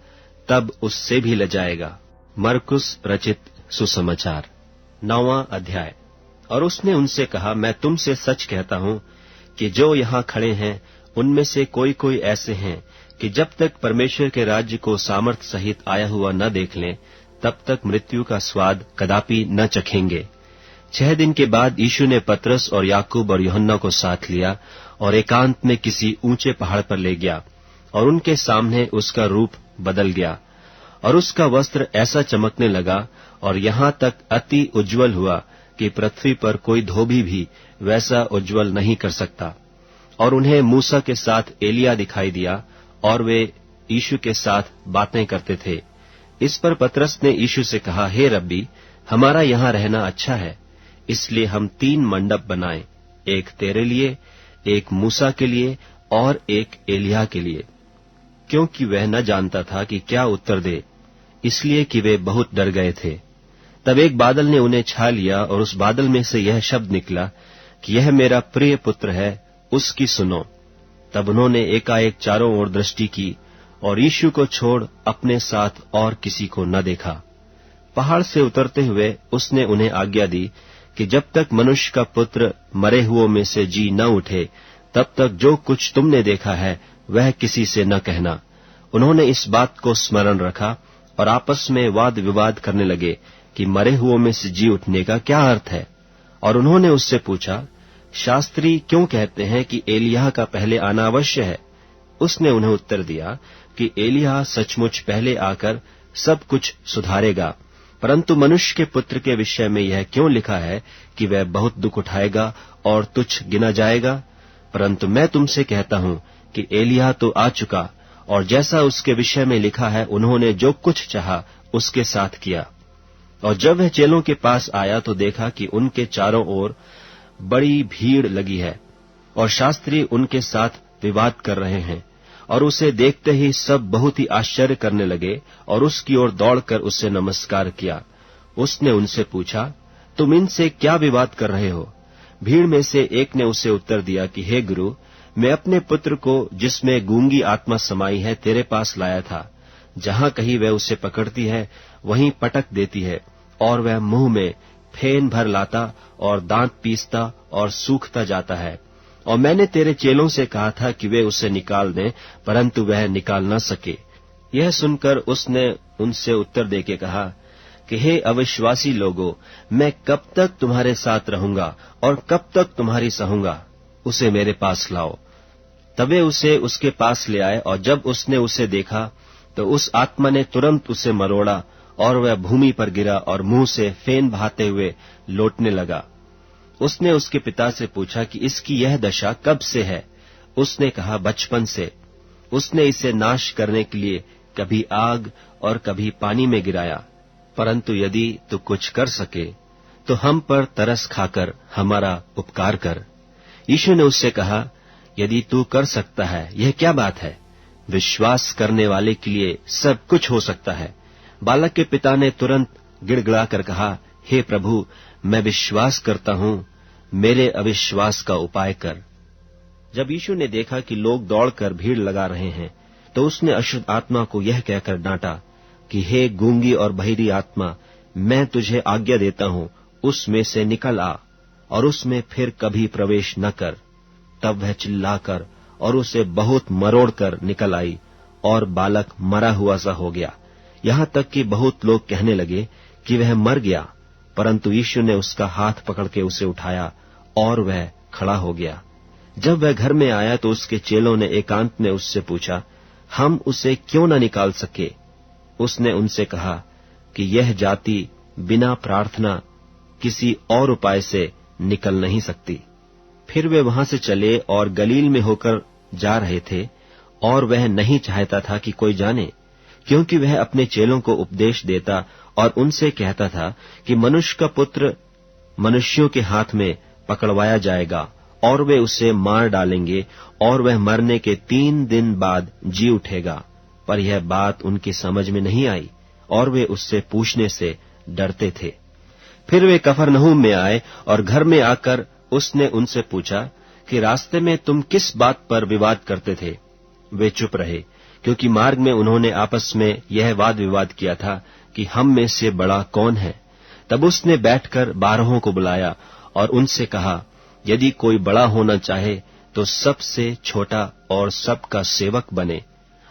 तब उससे भी लजाएगा। मरकुस रचित सुसमाचार 9वां अध्याय। और उसने उनसे कहा, मैं तुमसे सच कहता हूं कि जो यहां खड़े हैं उनमें से कोई कोई ऐसे हैं कि जब तक परमेश्वर के राज्य को सामर्थ्य सहित आया हुआ न देख लें तब तक मृत्यु का स्वाद कदापि न चखेंगे। 6 दिन के बाद यीशु ने पतरस और याकूब और यूहन्ना को साथ लिया और एकांत में किसी ऊंचे पहाड़ पर ले गया, और उनके सामने उसका रूप बदल गया और उसका वस्त्र ऐसा चमकने लगा और यहां तक अति उज्जवल हुआ कि पृथ्वी पर कोई धोबी भी वैसा उज्जवल नहीं कर सकता। और उन्हें मूसा के साथ एलिया दिखाई दिया और वे यीशु के साथ बातें करते थे। इस पर पतरस ने यीशु से कहा, हे रब्बी, हमारा यहां रहना अच्छा है, इसलिए हम 3 मंडप बनाएं, एक तेरे लिए, एक मूसा के लिए और एक एलिया के लिए। क्योंकि वह न जानता था कि क्या उत्तर दे, इसलिए कि वे बहुत डर गए थे। तब एक बादल ने उन्हें छा लिया और उस बादल में से यह शब्द निकला कि यह मेरा प्रिय पुत्र है, उसकी सुनो। तब उन्होंने एकाएक चारों ओर दृष्टि की और यीशु को छोड़ अपने साथ और किसी को न देखा। पहाड़ से उतरते हुए उसने उन्हें आज्ञा दी कि जब तक मनुष्य का पुत्र मरे हुओं में से जी न उठे तब तक जो कुछ तुमने देखा है वह किसी से न कहना। उन्होंने इस बात को स्मरण रखा और आपस में वाद विवाद करने लगे कि मरे हुओं में से जी उठने का क्या अर्थ है। और उन्होंने उससे पूछा, शास्त्री क्यों कहते हैं कि एलिय्याह का पहले आना अवश्य है? उसने उन्हें उत्तर दिया कि एलिय्याह सचमुच पहले आकर सब कुछ सुधारेगा, परंतु मनुष्य के पुत्र के विषय में यह क्यों लिखा है कि वह बहुत दुख उठाएगा और तुच्छ गिना जाएगा? परंतु मैं तुमसे कहता हूं कि एलिय्याह तो आ चुका, और जैसा उसके विषय में लिखा है उन्होंने जो कुछ चाहा उसके साथ किया। और जब वह चेलों के पास आया तो देखा कि उनके चारों ओर बड़ी भीड़ लगी है और शास्त्री उनके साथ विवाद कर रहे हैं। और उसे देखते ही सब बहुत ही आश्चर्य करने लगे और उसकी ओर दौड़कर उससे नमस्कार किया। उसने उनसे पूछा, तुम इनसे क्या विवाद कर रहे हो? भीड़ में से एक ने उसे उत्तर दिया कि हे गुरु, मैं अपने पुत्र को जिसमें गूंगी आत्मा समाई है तेरे पास लाया था। जहां कहीं वह उसे पकड़ती है वहीं पटक देती है, और वह मुंह में फेन भर लाता और दांत पीसता और सूखता जाता है। और मैंने तेरे चेलों से कहा था कि वे उसे निकाल दें, परंतु वह निकाल न सके। यह सुनकर उसने उनसे उत्तर देके कहा कि हे अविश्वासी लोगों, मैं कब तक तुम्हारे साथ रहूंगा और कब तक तुम्हारी सहूंगा? उसे मेरे पास लाओ। तबे उसे उसके पास ले आए, और जब उसने उसे देखा तो उस आत्मा ने तुरंत उसे मरोड़ा और वह भूमि पर गिरा और मुंह से फेन बहाते हुए लौटने लगा। उसने उसके पिता से पूछा कि इसकी यह दशा कब से है? उसने कहा, बचपन से। उसने इसे नाश करने के लिए कभी आग और कभी पानी में गिराया। परंतु यदि तू कुछ कर सके तो हम पर तरस खाकर हमारा उपकार कर। यीशु ने उससे कहा, यदि तू कर सकता है, यह क्या बात है? विश्वास करने वाले के लिए सब कुछ हो सकता है। बालक के पिता ने तुरंत गिड़गिड़ाकर कहा, हे प्रभु, मैं विश्वास करता हूं, मेरे अविश्वास का उपाय कर। जब यीशु ने देखा कि लोग दौड़कर भीड़ लगा रहे हैं तो उसने अशुद्ध आत्मा को यह कहकर डांटा कि हे गूंगी और बहिरी आत्मा, मैं तुझे आज्ञा देता हूं, उसमें से निकल आ और उसमें फिर कभी प्रवेश न कर। तब वह चिल्लाकर और उसे बहुत मरोड़कर निकल आई और बालक मरा हुआ सा हो गया। यहां तक कि बहुत लोग कहने लगे कि वह मर गया, परंतु यीशु ने उसका हाथ पकड़ के उसे उठाया और वह खड़ा हो गया। जब वह घर में आया तो उसके चेलों ने एकांत में उससे पूछा, हम उसे क्यों न निकाल सके? उसने उनसे कहा कि यह जाति बिना प्रार्थना किसी और उपाय से निकल नहीं सकती। फिर वे वहां से चले और गलील में होकर जा रहे थे, और वह नहीं चाहता था कि कोई जाने, क्योंकि वह अपने चेलों को उपदेश देता और उनसे कहता था कि मनुष्य का पुत्र मनुष्यों के हाथ में पकड़वाया जाएगा, और वे उसे मार डालेंगे, और वह मरने के 3 दिन बाद जी उठेगा। पर यह बात उनकी समझ में नहीं आई, और वे उससे पूछने से डरते थे। फिर वे कफरनहूम में आए, और घर में आकर उसने उनसे पूछा कि रास्ते में तुम किस बात पर विवाद करते थे? वे चुप रहे, क्योंकि मार्ग में उन्होंने आपस में यह वाद विवाद किया था कि हम में से बड़ा कौन है। तब उसने बैठकर 12 को बुलाया और उनसे कहा, यदि कोई बड़ा होना चाहे तो सबसे छोटा और सबका सेवक बने।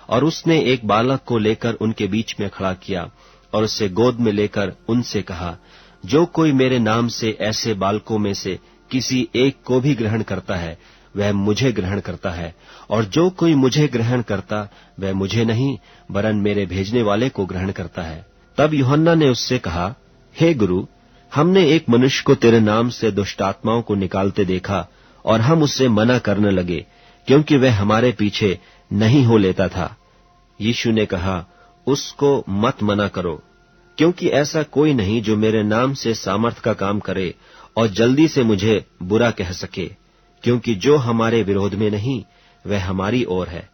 और उसने एक बालक को लेकर उनके बीच में खड़ा किया और उसे गोद में लेकर उनसे कहा, जो कोई मेरे नाम से ऐसे बालकों में से किसी एक को भी ग्रहण करता है, वह मुझे ग्रहण करता है, और जो कोई मुझे ग्रहण करता वह मुझे नहीं वरन मेरे भेजने वाले को ग्रहण करता है। तब यूहन्ना ने उससे कहा, हे गुरु, हमने एक मनुष्य को तेरे नाम से दुष्ट आत्माओं को निकालते देखा, और हम उससे मना करने लगे, क्योंकि वह हमारे पीछे नहीं हो लेता था। यीशु ने कहा, उसको मत मना करो, क्योंकि ऐसा कोई नहीं जो मेरे नाम से सामर्थ का काम करे और जल्दी से मुझे बुरा कह सके, क्योंकि जो हमारे विरोध में नहीं वह हमारी ओर है।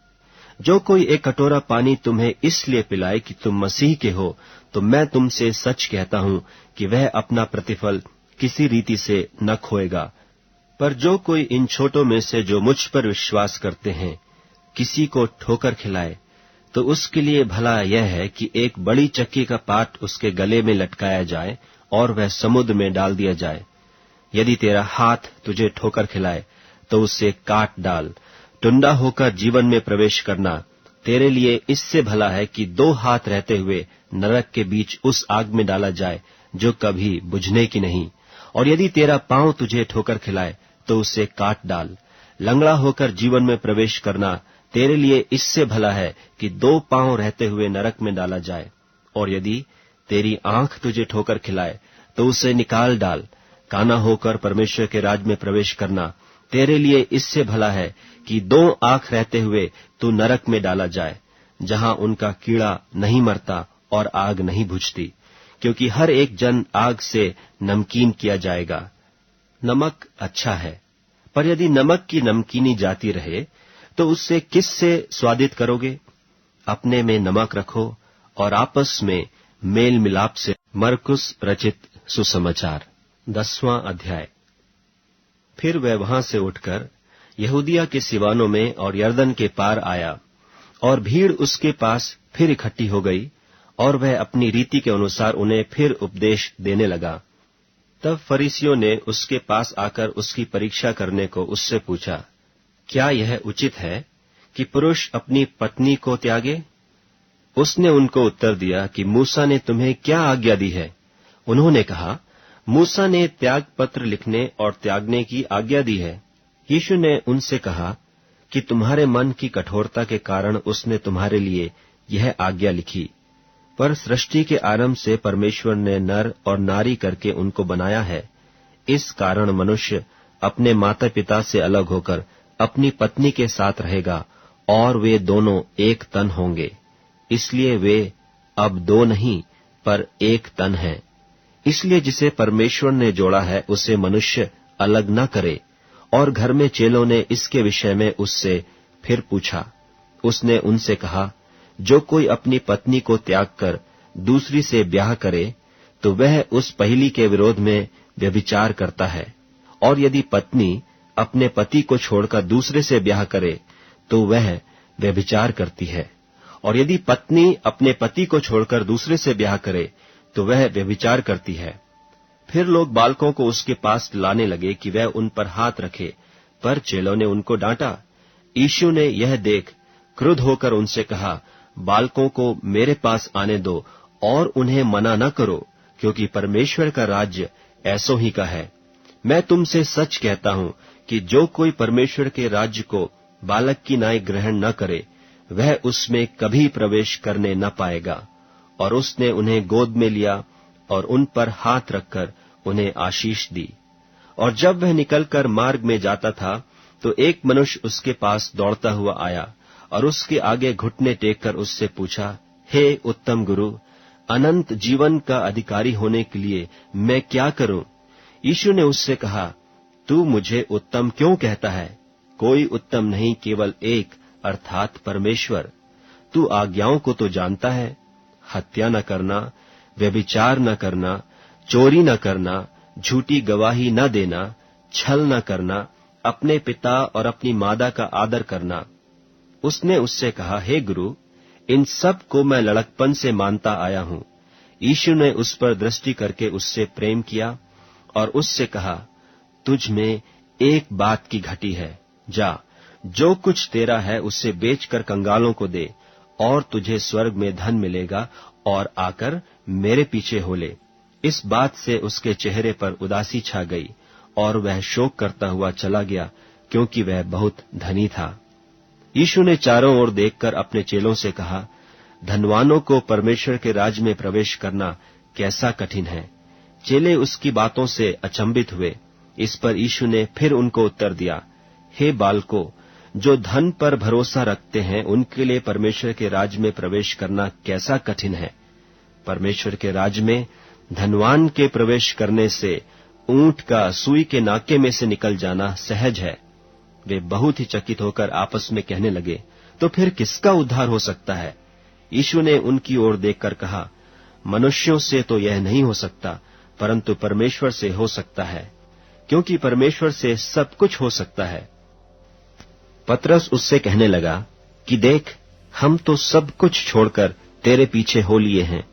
जो कोई एक कटोरा पानी तुम्हें इसलिए पिलाए कि तुम मसीह के हो, तो मैं तुमसे सच कहता हूं कि वह अपना प्रतिफल किसी रीति से न खोएगा। पर जो कोई इन छोटों में से जो मुझ पर विश्वास करते हैं किसी को ठोकर खिलाए, तो उसके लिए भला यह है कि एक बड़ी चक्की का पाट उसके गले में लटकाया जाए और वह समुद्र में डाल दिया जाए। यदि तेरा हाथ तुझे ठोकर खिलाए तो उसे काट डाल। टुंडा होकर जीवन में प्रवेश करना तेरे लिए इससे भला है कि 2 हाथ रहते हुए नरक के बीच उस आग में डाला जाए जो कभी बुझने की नहीं। और यदि तेरा पांव तुझे ठोकर खिलाए तो उसे काट डाल। लंगड़ा होकर जीवन में प्रवेश करना तेरे लिए इससे भला है कि 2 पांव रहते हुए नरक में डाला जाए। और यदि तेरी आंख तुझे ठोकर खिलाए तो उसे निकाल डाल। काना होकर परमेश्वर के राज में प्रवेश करना तेरे लिए इससे भला है कि 2 आंख रहते हुए तू नरक में डाला जाए, जहां उनका कीड़ा नहीं मरता और आग नहीं बुझती, क्योंकि हर एक जन आग से नमकीन किया जाएगा। नमक अच्छा है, पर यदि नमक की नमकीनी जाती रहे तो उससे किससे स्वादित करोगे? अपने में नमक रखो और आपस में मेल मिलाप से। मरकुस रचित सुसमाचार 10वां अध्याय। फिर वह वहां से उठकर यहूदिया के सिवानों में और यरदन के पार आया, और भीड़ उसके पास फिर इकट्ठी हो गई, और वह अपनी रीति के अनुसार उन्हें फिर उपदेश देने लगा। तब फरीसियों ने उसके पास आकर उसकी परीक्षा करने को उससे पूछा, क्या यह उचित है कि पुरुष अपनी पत्नी को त्यागे? उसने उनको उत्तर दिया कि मूसा ने तुम्हें क्या आज्ञा दी है? उन्होंने कहा, मूसा ने त्याग पत्र लिखने और त्यागने की आज्ञा दी है। यीशु ने उनसे कहा कि तुम्हारे मन की कठोरता के कारण उसने तुम्हारे लिए यह आज्ञा लिखी, पर सृष्टि के आरंभ से परमेश्वर ने नर और नारी करके उनको बनाया है। इस कारण मनुष्य अपने माता पिता से अलग होकर अपनी पत्नी के साथ रहेगा, और वे दोनों एक तन होंगे। इसलिए वे अब 2 नहीं पर एक तन हैं। इसलिए जिसे परमेश्वर ने जोड़ा है उसे मनुष्य अलग न करे। और घर में चेलों ने इसके विषय में उससे फिर पूछा। उसने उनसे कहा, जो कोई अपनी पत्नी को त्याग कर दूसरी से ब्याह करे तो वह उस पहली के विरोध में व्यभिचार करता है, और यदि पत्नी अपने पति को छोड़कर दूसरे से ब्याह करे तो वह व्यभिचार करती है, और यदि पत्नी अपने पति को छोड़कर दूसरे से ब्याह करे तो वह व्यभिचार करती है। फिर लोग बालकों को उसके पास लाने लगे कि वह उन पर हाथ रखे, पर चेलों ने उनको डांटा। यीशु ने यह देख क्रुद्ध होकर उनसे कहा, बालकों को मेरे पास आने दो और उन्हें मना न करो, क्योंकि परमेश्वर का राज्य ऐसों ही का है। मैं तुमसे सच कहता हूं कि जो कोई परमेश्वर के राज्य को बालक की नाई ग्रहण न करे, वह उसमें कभी प्रवेश करने न पाएगा। और उसने उन्हें गोद में लिया और उन पर हाथ रखकर उन्हें आशीष दी। और जब वह निकलकर मार्ग में जाता था तो एक मनुष्य उसके पास दौड़ता हुआ आया और उसके आगे घुटने टेककर उससे पूछा, हे उत्तम गुरु, अनंत जीवन का अधिकारी होने के लिए मैं क्या करूं? यीशु ने उससे कहा, तू मुझे उत्तम क्यों कहता है? कोई उत्तम नहीं, केवल एक, अर्थात परमेश्वर। तू आज्ञाओं को तो जानता है, हत्या न करना, व्यभिचार न करना, चोरी न करना, झूठी गवाही न देना, छल न करना, अपने पिता और अपनी माता का आदर करना। उसने उससे कहा, हे गुरु, इन सब को मैं लड़कपन से मानता आया हूं। यीशु ने उस पर दृष्टि करके उससे प्रेम किया और उससे कहा, तुझ में एक बात की घटी है, जा, जो कुछ तेरा है उससे बेचकर कंगालों को दे, और तुझे स्वर्ग में धन मिलेगा, और आकर मेरे पीछे हो ले। इस बात से उसके चेहरे पर उदासी छा गई और वह शोक करता हुआ चला गया, क्योंकि वह बहुत धनी था। यीशु ने चारों ओर देखकर अपने चेलों से कहा, धनवानों को परमेश्वर के राज्य में प्रवेश करना कैसा कठिन है। चेले उसकी बातों से अचंभित हुए। इस पर यीशु ने फिर उनको उत्तर दिया, हे बालकों, जो धन पर भरोसा रखते हैं उनके लिए परमेश्वर के राज्य में प्रवेश करना कैसा कठिन है। परमेश्वर के राज्य में धनवान के प्रवेश करने से ऊंट का सुई के नाके में से निकल जाना सहज है। वे बहुत ही चकित होकर आपस में कहने लगे, तो फिर किसका उद्धार हो सकता है? यीशु ने उनकी ओर देखकर कहा, मनुष्यों से तो यह नहीं हो सकता, परंतु परमेश्वर से हो सकता है, क्योंकि परमेश्वर से सब कुछ हो सकता है। पतरस उससे कहने लगा कि देख, हम तो सब कुछ छोड़कर तेरे पीछे हो लिए हैं।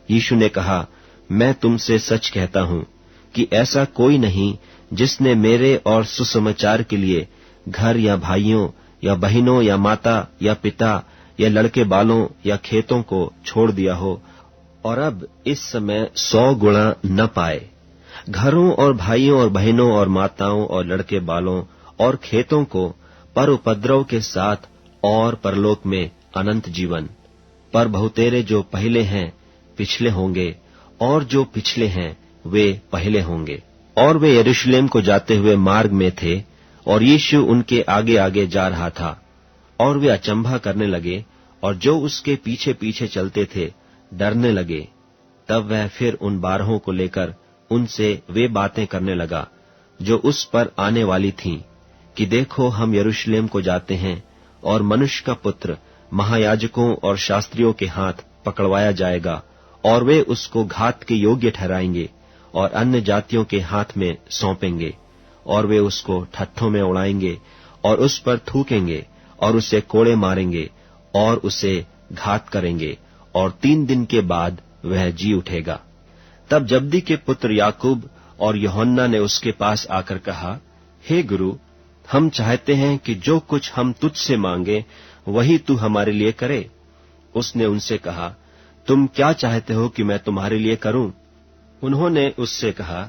यीशु ने कहा, मैं तुमसे सच कहता हूं कि ऐसा कोई नहीं जिसने मेरे और सुसमाचार के लिए घर या भाइयों या बहनों या माता या पिता या लड़के बालों या खेतों को छोड़ दिया हो और अब इस समय 100 गुणा न पाए। घरों और भाइयों और बहनों और माताओं और लड़के बालों और खेतों को पर उपद्रव के साथ और परलोक में अनंत जीवन। पर बहुतेरे जो पहले हैं पिछले होंगे, और जो पिछले हैं वे पहले होंगे। और वे यरूशलेम को जाते हुए मार्ग में थे, और यीशु उनके आगे आगे जा रहा था। और वे अचंभा करने लगे, और जो उसके पीछे पीछे चलते थे डरने लगे। तब वह फिर उन 12 को लेकर उनसे वे बातें करने लगा जो उस पर आने वाली थीं, कि देखो, हम यरूशलेम को जाते हैं, और मनुष्य का पुत्र महायाजकों और शास्त्रियों के हाथ पकड़वाया जाएगा, और वे उसको घात के योग्य ठहराएंगे और अन्य जातियों के हाथ में सौंपेंगे, और वे उसको ठट्ठों में उड़ाएंगे और उस पर थूकेंगे और उसे कोड़े मारेंगे और उसे घात करेंगे, और 3 दिन के बाद वह जी उठेगा। तब जब्दी के पुत्र याकूब और यूहन्ना ने उसके पास आकर कहा, हे गुरु, हम चाहते हैं कि जो कुछ हम तुझसे मांगे वही तू हमारे लिए करे। उसने उनसे कहा, तुम क्या चाहते हो कि मैं तुम्हारे लिए करूं? उन्होंने उससे कहा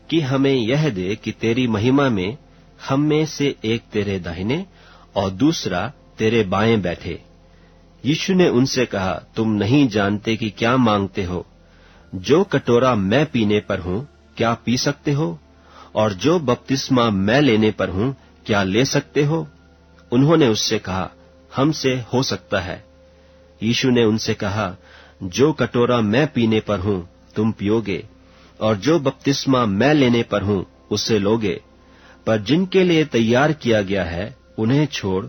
कि हमें यह दे कि तेरी महिमा में हम में से एक तेरे दाहिने और दूसरा तेरे बाएं बैठे। यीशु ने उनसे कहा, तुम नहीं जानते कि क्या मांगते हो। जो कटोरा मैं पीने पर हूं क्या पी सकते हो, और जो बपतिस्मा मैं लेने पर हूं क्या ले सकते हो? उन्होंने उससे कहा, हमसे हो सकता है। यीशु ने उनसे कहा, जो कटोरा मैं पीने पर हूं तुम पियोगे, और जो बपतिस्मा मैं लेने पर हूं उसे लोगे, पर जिनके लिए तैयार किया गया है उन्हें छोड़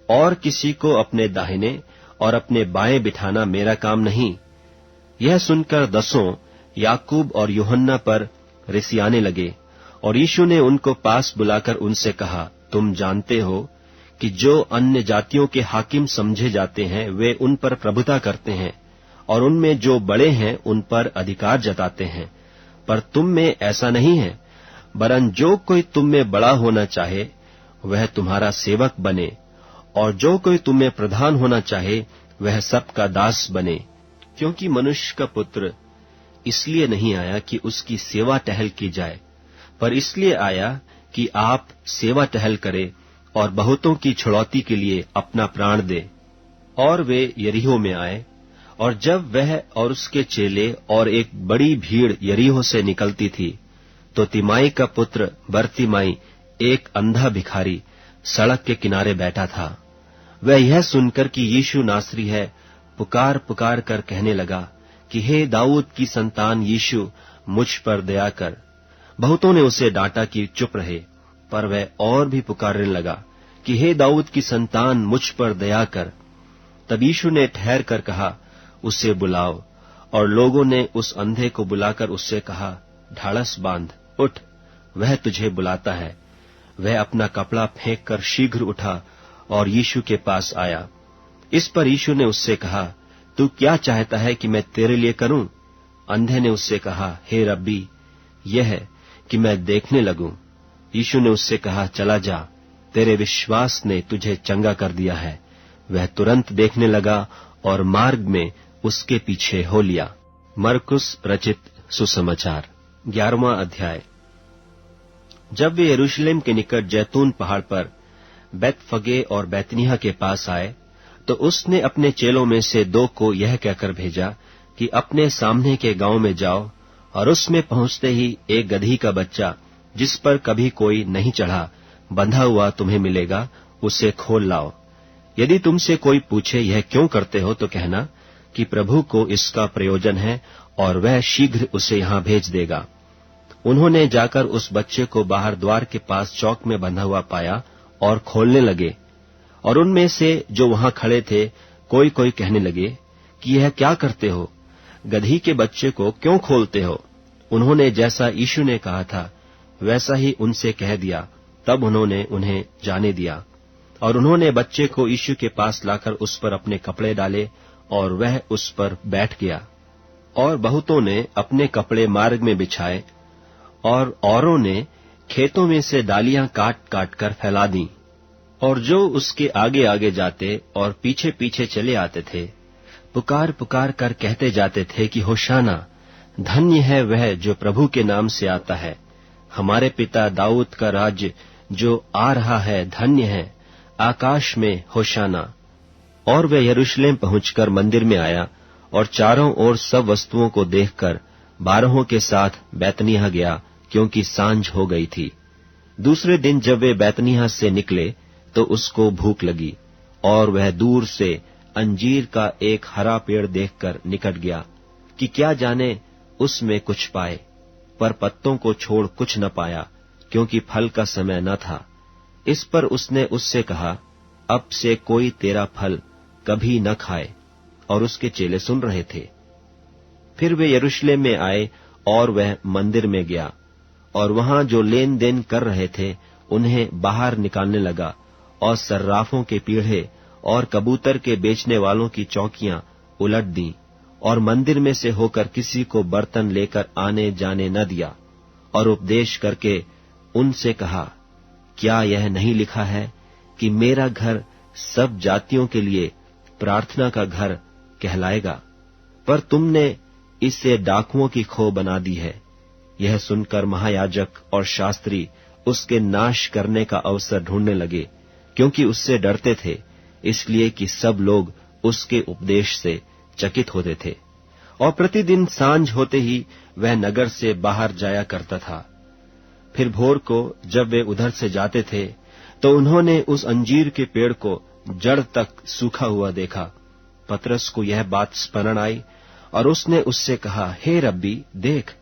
और किसी को अपने दाहिने और अपने बाएं बिठाना मेरा काम नहीं। यह सुनकर 10 याकूब और यूहन्ना पर रिसियाने लगे, और यीशु ने उनको पास बुलाकर उनसे कहा, तुम जानते हो कि जो अन्य जातियों के हाकिम समझे जाते हैं वे उन पर प्रभुता करते हैं, और उनमें जो बड़े हैं उन पर अधिकार जताते हैं, पर तुम में ऐसा नहीं है। वरन जो कोई तुम में बड़ा होना चाहे वह तुम्हारा सेवक बने, और जो कोई तुम्हें प्रधान होना चाहे वह सबका दास बने। क्योंकि मनुष्य का पुत्र इसलिए नहीं आया कि उसकी सेवा टहल की जाए, पर इसलिए आया कि आप सेवा टहल करे और बहुतों की छुड़ौती के लिए अपना प्राण दे। और वे यरीहो में आए, और जब वह और उसके चेले और एक बड़ी भीड़ यरीहो से निकलती थी, तो तिमाई का पुत्र बरतिमाई, एक अंधा भिखारी, सड़क के किनारे बैठा था। वह यह सुनकर कि यीशु नासरी है, पुकार पुकार कर कहने लगा कि हे दाऊद की संतान यीशु, मुझ पर दया कर। बहुतों ने उसे डांटा कि चुप रहे, पर वह और भी पुकारने लगा कि हे दाऊद की संतान, मुझ पर दया कर। तब यीशु ने ठहर कर कहा, उसे बुलाओ। और लोगों ने उस अंधे को बुलाकर उससे कहा, ढाढ़स बांध, उठ, वह तुझे बुलाता है। वह अपना कपड़ा फेंक कर शीघ्र उठा और यीशु के पास आया। इस पर यीशु ने उससे कहा, तू क्या चाहता है कि मैं तेरे लिए करूं? अंधे ने उससे कहा, हे रब्बी, यह है कि मैं देखने लगूं। यीशु ने उससे कहा, चला जा, तेरे विश्वास ने तुझे चंगा कर दिया है। वह तुरंत देखने लगा और मार्ग में उसके पीछे हो लिया। मरकुस रचित सुसमाचार 11वां अध्याय। जब वे यरूशलेम के निकट जैतून पहाड़ पर बैतफगे और बैतनिय्याह के पास आए, तो उसने अपने चेलों में से 2 को यह कहकर भेजा कि अपने सामने के गांव में जाओ, और उसमें पहुंचते ही एक गदही का बच्चा, जिस पर कभी कोई नहीं चढ़ा, बंधा हुआ तुम्हें मिलेगा, उसे खोल लाओ। यदि तुमसे कोई पूछे, यह क्यों करते हो, तो कहना कि प्रभु को इसका प्रयोजन है और वह शीघ्र उसे यहां भेज देगा। उन्होंने जाकर उस बच्चे को बाहर द्वार के पास चौक में बंधा हुआ पाया और खोलने लगे। और उनमें से जो वहां खड़े थे, कोई कोई कहने लगे कि यह क्या करते हो, गदही के बच्चे को क्यों खोलते हो? उन्होंने जैसा यीशु ने कहा था वैसा ही उनसे कह दिया। तब उन्होंने उन्हें जाने दिया। और उन्होंने बच्चे को यीशु के पास लाकर उस पर अपने कपड़े डाले और वह उस पर बैठ गया। और बहुतों ने अपने कपड़े मार्ग में बिछाए और औरों ने खेतों में से डालियां काट काट कर फैला दी। और जो उसके आगे आगे जाते और पीछे पीछे चले आते थे, पुकार पुकार कर कहते जाते थे कि होशाना, धन्य है वह जो प्रभु के नाम से आता है। हमारे पिता दाऊद का राज्य जो आ रहा है, धन्य है, आकाश में होशाना। और वह यरूशलेम पहुंचकर मंदिर में आया और चारों ओर सब वस्तुओं को देखकर 12 के साथ बैतनिय्याह गया, क्योंकि सांझ हो गई थी। दूसरे दिन जब वे बैतनिय्याह से निकले, तो उसको भूख लगी, और वह दूर से अंजीर का एक हरा पेड़ देखकर निकट गया कि क्या जाने उसमें कुछ पाए, पर पत्तों को छोड़ कुछ न पाया, क्योंकि फल का समय न था। इस पर उसने उससे कहा, अब से कोई तेरा फल कभी न खाए। और उसके चेले सुन रहे थे। फिर वे यरूशलेम में आए और वह मंदिर में गया, और वहां जो लेन देन कर रहे थे उन्हें बाहर निकालने लगा, और सर्राफों के पीढ़े और कबूतर के बेचने वालों की चौकियां उलट दी, और मंदिर में से होकर किसी को बर्तन लेकर आने जाने न दिया। और उपदेश करके उनसे कहा, क्या यह नहीं लिखा है कि मेरा घर सब जातियों के लिए प्रार्थना का घर कहलाएगा? पर तुमने इसे डाकुओं की खो बना दी है। यह सुनकर महायाजक और शास्त्री उसके नाश करने का अवसर ढूंढने लगे, क्योंकि उससे डरते थे, इसलिए कि सब लोग उसके उपदेश से चकित होते थे। और प्रतिदिन सांझ होते ही वह नगर से बाहर जाया करता था। फिर भोर को जब वे उधर से जाते थे, तो उन्होंने उस अंजीर के पेड़ को जड़ तक सूखा हुआ देखा। पतरस को यह बात स्मरण आई, और उसने उससे कहा, हे रब्बी, देख,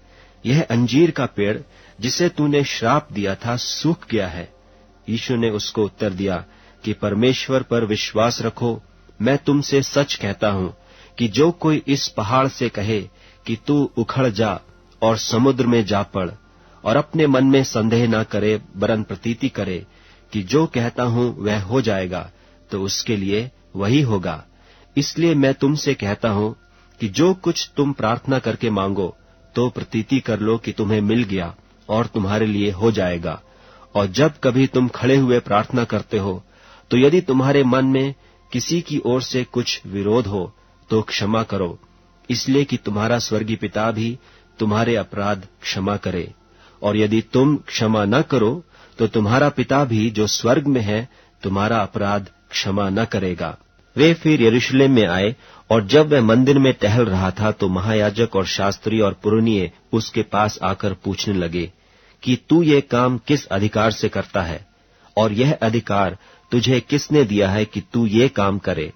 यह अंजीर का पेड़ जिसे तूने श्राप दिया था सूख गया है। यीशु ने उसको उत्तर दिया कि परमेश्वर पर विश्वास रखो। मैं तुमसे सच कहता हूं कि जो कोई इस पहाड़ से कहे कि तू उखड़ जा और समुद्र में जा पड़, और अपने मन में संदेह न करे, वरन प्रतीति करे कि जो कहता हूं वह हो जाएगा, तो उसके लिए वही होगा। इसलिए मैं तुमसे कहता हूं कि जो कुछ तुम प्रार्थना करके मांगो, तो प्रतीति कर लो कि तुम्हें मिल गया और तुम्हारे लिए हो जाएगा। और जब कभी तुम खड़े हुए प्रार्थना करते हो, तो यदि तुम्हारे मन में किसी की ओर से कुछ विरोध हो, तो क्षमा करो, इसलिए कि तुम्हारा स्वर्गीय पिता भी तुम्हारे अपराध क्षमा करे। और यदि तुम क्षमा न करो, तो तुम्हारा पिता भी जो स्वर्ग में है तुम्हारा अपराध क्षमा न करेगा। वे फिर यरूशलेम में आए, और जब वह मंदिर में टहल रहा था तो महायाजक और शास्त्री और पुरनिये उसके पास आकर पूछने लगे कि तू ये काम किस अधिकार से करता है, और यह अधिकार तुझे किसने दिया है कि तू ये काम करे?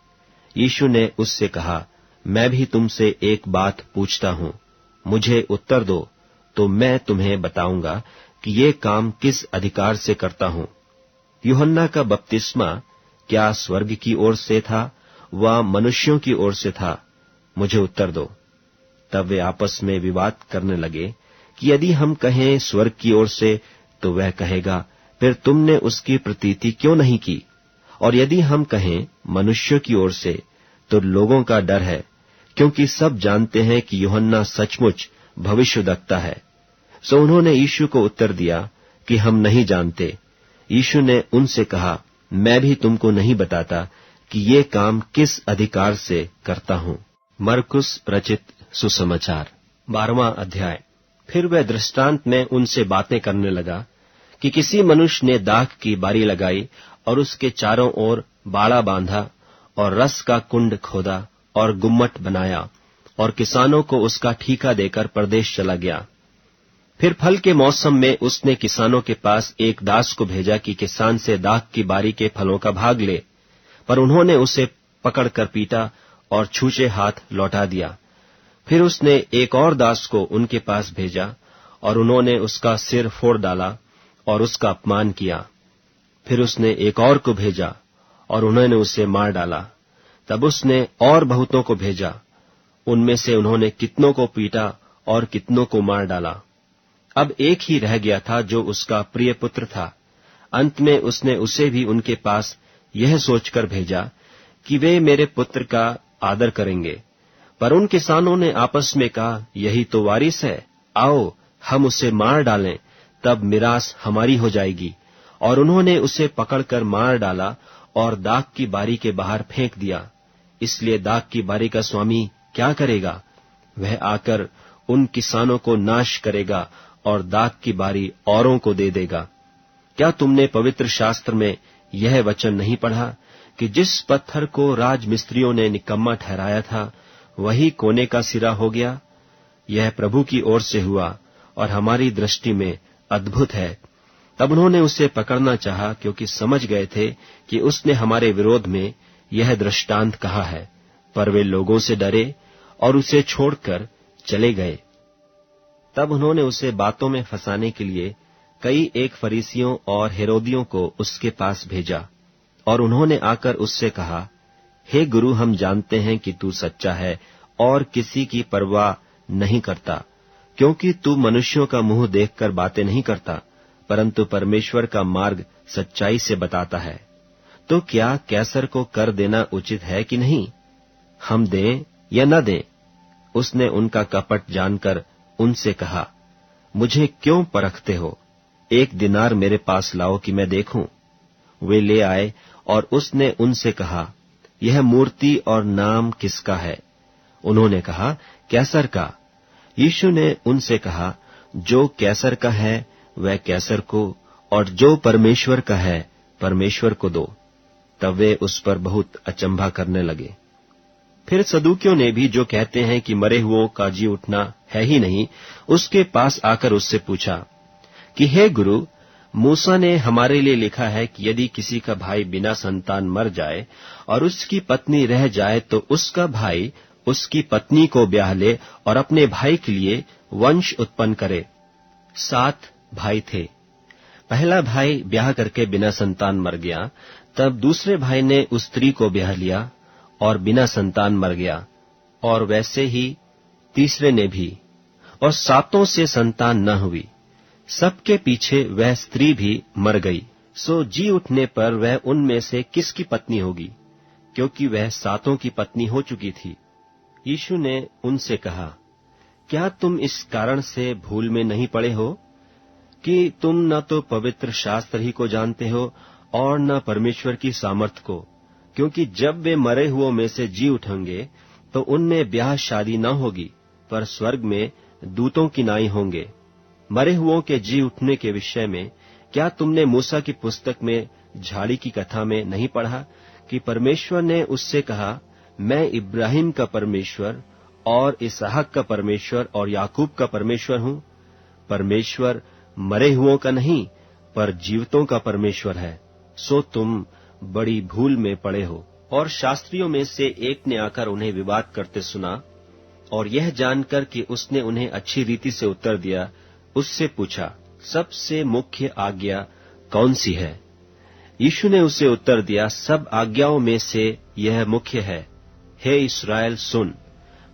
यीशु ने उससे कहा, मैं भी तुमसे एक बात पूछता हूं, मुझे उत्तर दो, तो मैं तुम्हें बताऊंगा कि ये काम किस अधिकार से करता हूं। यूहन्ना का बपतिस्मा क्या स्वर्ग की ओर से था व मनुष्यों की ओर से था? मुझे उत्तर दो। तब वे आपस में विवाद करने लगे कि यदि हम कहें स्वर्ग की ओर से, तो वह कहेगा, फिर तुमने उसकी प्रतीति क्यों नहीं की? और यदि हम कहें मनुष्यों की ओर से, तो लोगों का डर है, क्योंकि सब जानते हैं कि यूहन्ना सचमुच भविष्यद्वक्ता है। सो उन्होंने यीशु को उत्तर दिया कि हम नहीं जानते। यीशु ने उनसे कहा, मैं भी तुमको नहीं बताता कि ये काम किस अधिकार से करता हूं। मरकुस रचित सुसमाचार 12वां अध्याय। फिर वह दृष्टांत में उनसे बातें करने लगा कि किसी मनुष्य ने दाख की बारी लगाई और उसके चारों ओर बाड़ा बांधा और रस का कुंड खोदा और गुम्मट बनाया और किसानों को उसका ठीका देकर परदेश चला गया। फिर फल के मौसम में उसने किसानों के पास एक दास को भेजा कि किसान से दाख की बारी के फलों का भाग ले, पर उन्होंने उसे पकड़कर पीटा और छूछे हाथ लौटा दिया। फिर उसने एक और दास को उनके पास भेजा और उन्होंने उसका सिर फोड़ डाला और उसका अपमान किया। फिर उसने एक और को भेजा और उन्होंने उसे मार डाला। तब उसने और बहुतों को भेजा, उनमें से उन्होंने कितनों को पीटा और कितनों को मार डाला। अब एक ही रह गया था जो उसका प्रिय पुत्र था। अंत में उसने उसे भी उनके पास यह सोचकर भेजा कि वे मेरे पुत्र का आदर करेंगे। पर उन किसानों ने आपस में कहा, यही तो वारिस है, आओ हम उसे मार डालें, तब मिरास हमारी हो जाएगी। और उन्होंने उसे पकड़कर मार डाला और दाख की बारी के बाहर फेंक दिया। इसलिए दाख की बारी का स्वामी क्या करेगा? वह आकर उन किसानों को नाश करेगा और दाख की बारी औरों को दे देगा। क्या तुमने पवित्र शास्त्र में यह वचन नहीं पढ़ा कि जिस पत्थर को राजमिस्त्रियों ने निकम्मा ठहराया था, वही कोने का सिरा हो गया? यह प्रभु की ओर से हुआ और हमारी दृष्टि में अद्भुत है। तब उन्होंने उसे पकड़ना चाहा, क्योंकि समझ गए थे कि उसने हमारे विरोध में यह दृष्टांत कहा है। पर वे लोगों से डरे और उसे छोड़कर चले गए। तब उन्होंने उसे बातों में फंसाने के लिए कई एक फरीसियों और हेरोदियों को उसके पास भेजा, और उन्होंने आकर उससे कहा, हे गुरु, हम जानते हैं कि तू सच्चा है और किसी की परवाह नहीं करता, क्योंकि तू मनुष्यों का मुंह देखकर बातें नहीं करता, परंतु परमेश्वर का मार्ग सच्चाई से बताता है। तो क्या कैसर को कर देना उचित है कि नहीं? हम दें या न दें? उसने उनका कपट जानकर उनसे कहा, मुझे क्यों परखते हो? 1 दिनार मेरे पास लाओ कि मैं देखूं। वे ले आए और उसने उनसे कहा, यह मूर्ति और नाम किसका है? उन्होंने कहा, कैसर का। यीशु ने उनसे कहा, जो कैसर का है वह कैसर को, और जो परमेश्वर का है परमेश्वर को दो। तब वे उस पर बहुत अचंभा करने लगे। फिर सदूकियों ने भी, जो कहते हैं कि मरे हुओं का जी उठना है ही नहीं, उसके पास आकर उससे पूछा कि हे गुरु, मूसा ने हमारे लिए लिखा है कि यदि किसी का भाई बिना संतान मर जाए और उसकी पत्नी रह जाए, तो उसका भाई उसकी पत्नी को ब्याह ले और अपने भाई के लिए वंश उत्पन्न करे। 7 भाई थे। पहला भाई ब्याह करके बिना संतान मर गया। तब दूसरे भाई ने उस स्त्री को ब्याह लिया और बिना संतान मर गया, और वैसे ही तीसरे ने भी, और 7 से संतान न हुई। सबके पीछे वह स्त्री भी मर गई। सो जी उठने पर वह उनमें से किसकी पत्नी होगी, क्योंकि वह 7 की पत्नी हो चुकी थी। यीशु ने उनसे कहा, क्या तुम इस कारण से भूल में नहीं पड़े हो कि तुम न तो पवित्र शास्त्र ही को जानते हो और न परमेश्वर की सामर्थ को? क्योंकि जब वे मरे हुओं में से जी उठेंगे तो उनमें ब्याह शादी न होगी, पर स्वर्ग में दूतों की नाई होंगे। मरे हुओं के जी उठने के विषय में क्या तुमने मूसा की पुस्तक में झाड़ी की कथा में नहीं पढ़ा कि परमेश्वर ने उससे कहा, मैं इब्राहिम का परमेश्वर और इसहाक का परमेश्वर और याकूब का परमेश्वर हूं। परमेश्वर मरे हुओं का नहीं, पर जीवितों का परमेश्वर है। सो तुम बड़ी भूल में पड़े हो। और शास्त्रियों में से एक ने आकर उन्हें विवाद करते सुना, और यह जानकर कि उसने उन्हें अच्छी रीति से उत्तर दिया, उससे पूछा, सबसे मुख्य आज्ञा कौन सी है? यीशु ने उसे उत्तर दिया, सब आज्ञाओं में से यह मुख्य है, हे इस्राएल सुन,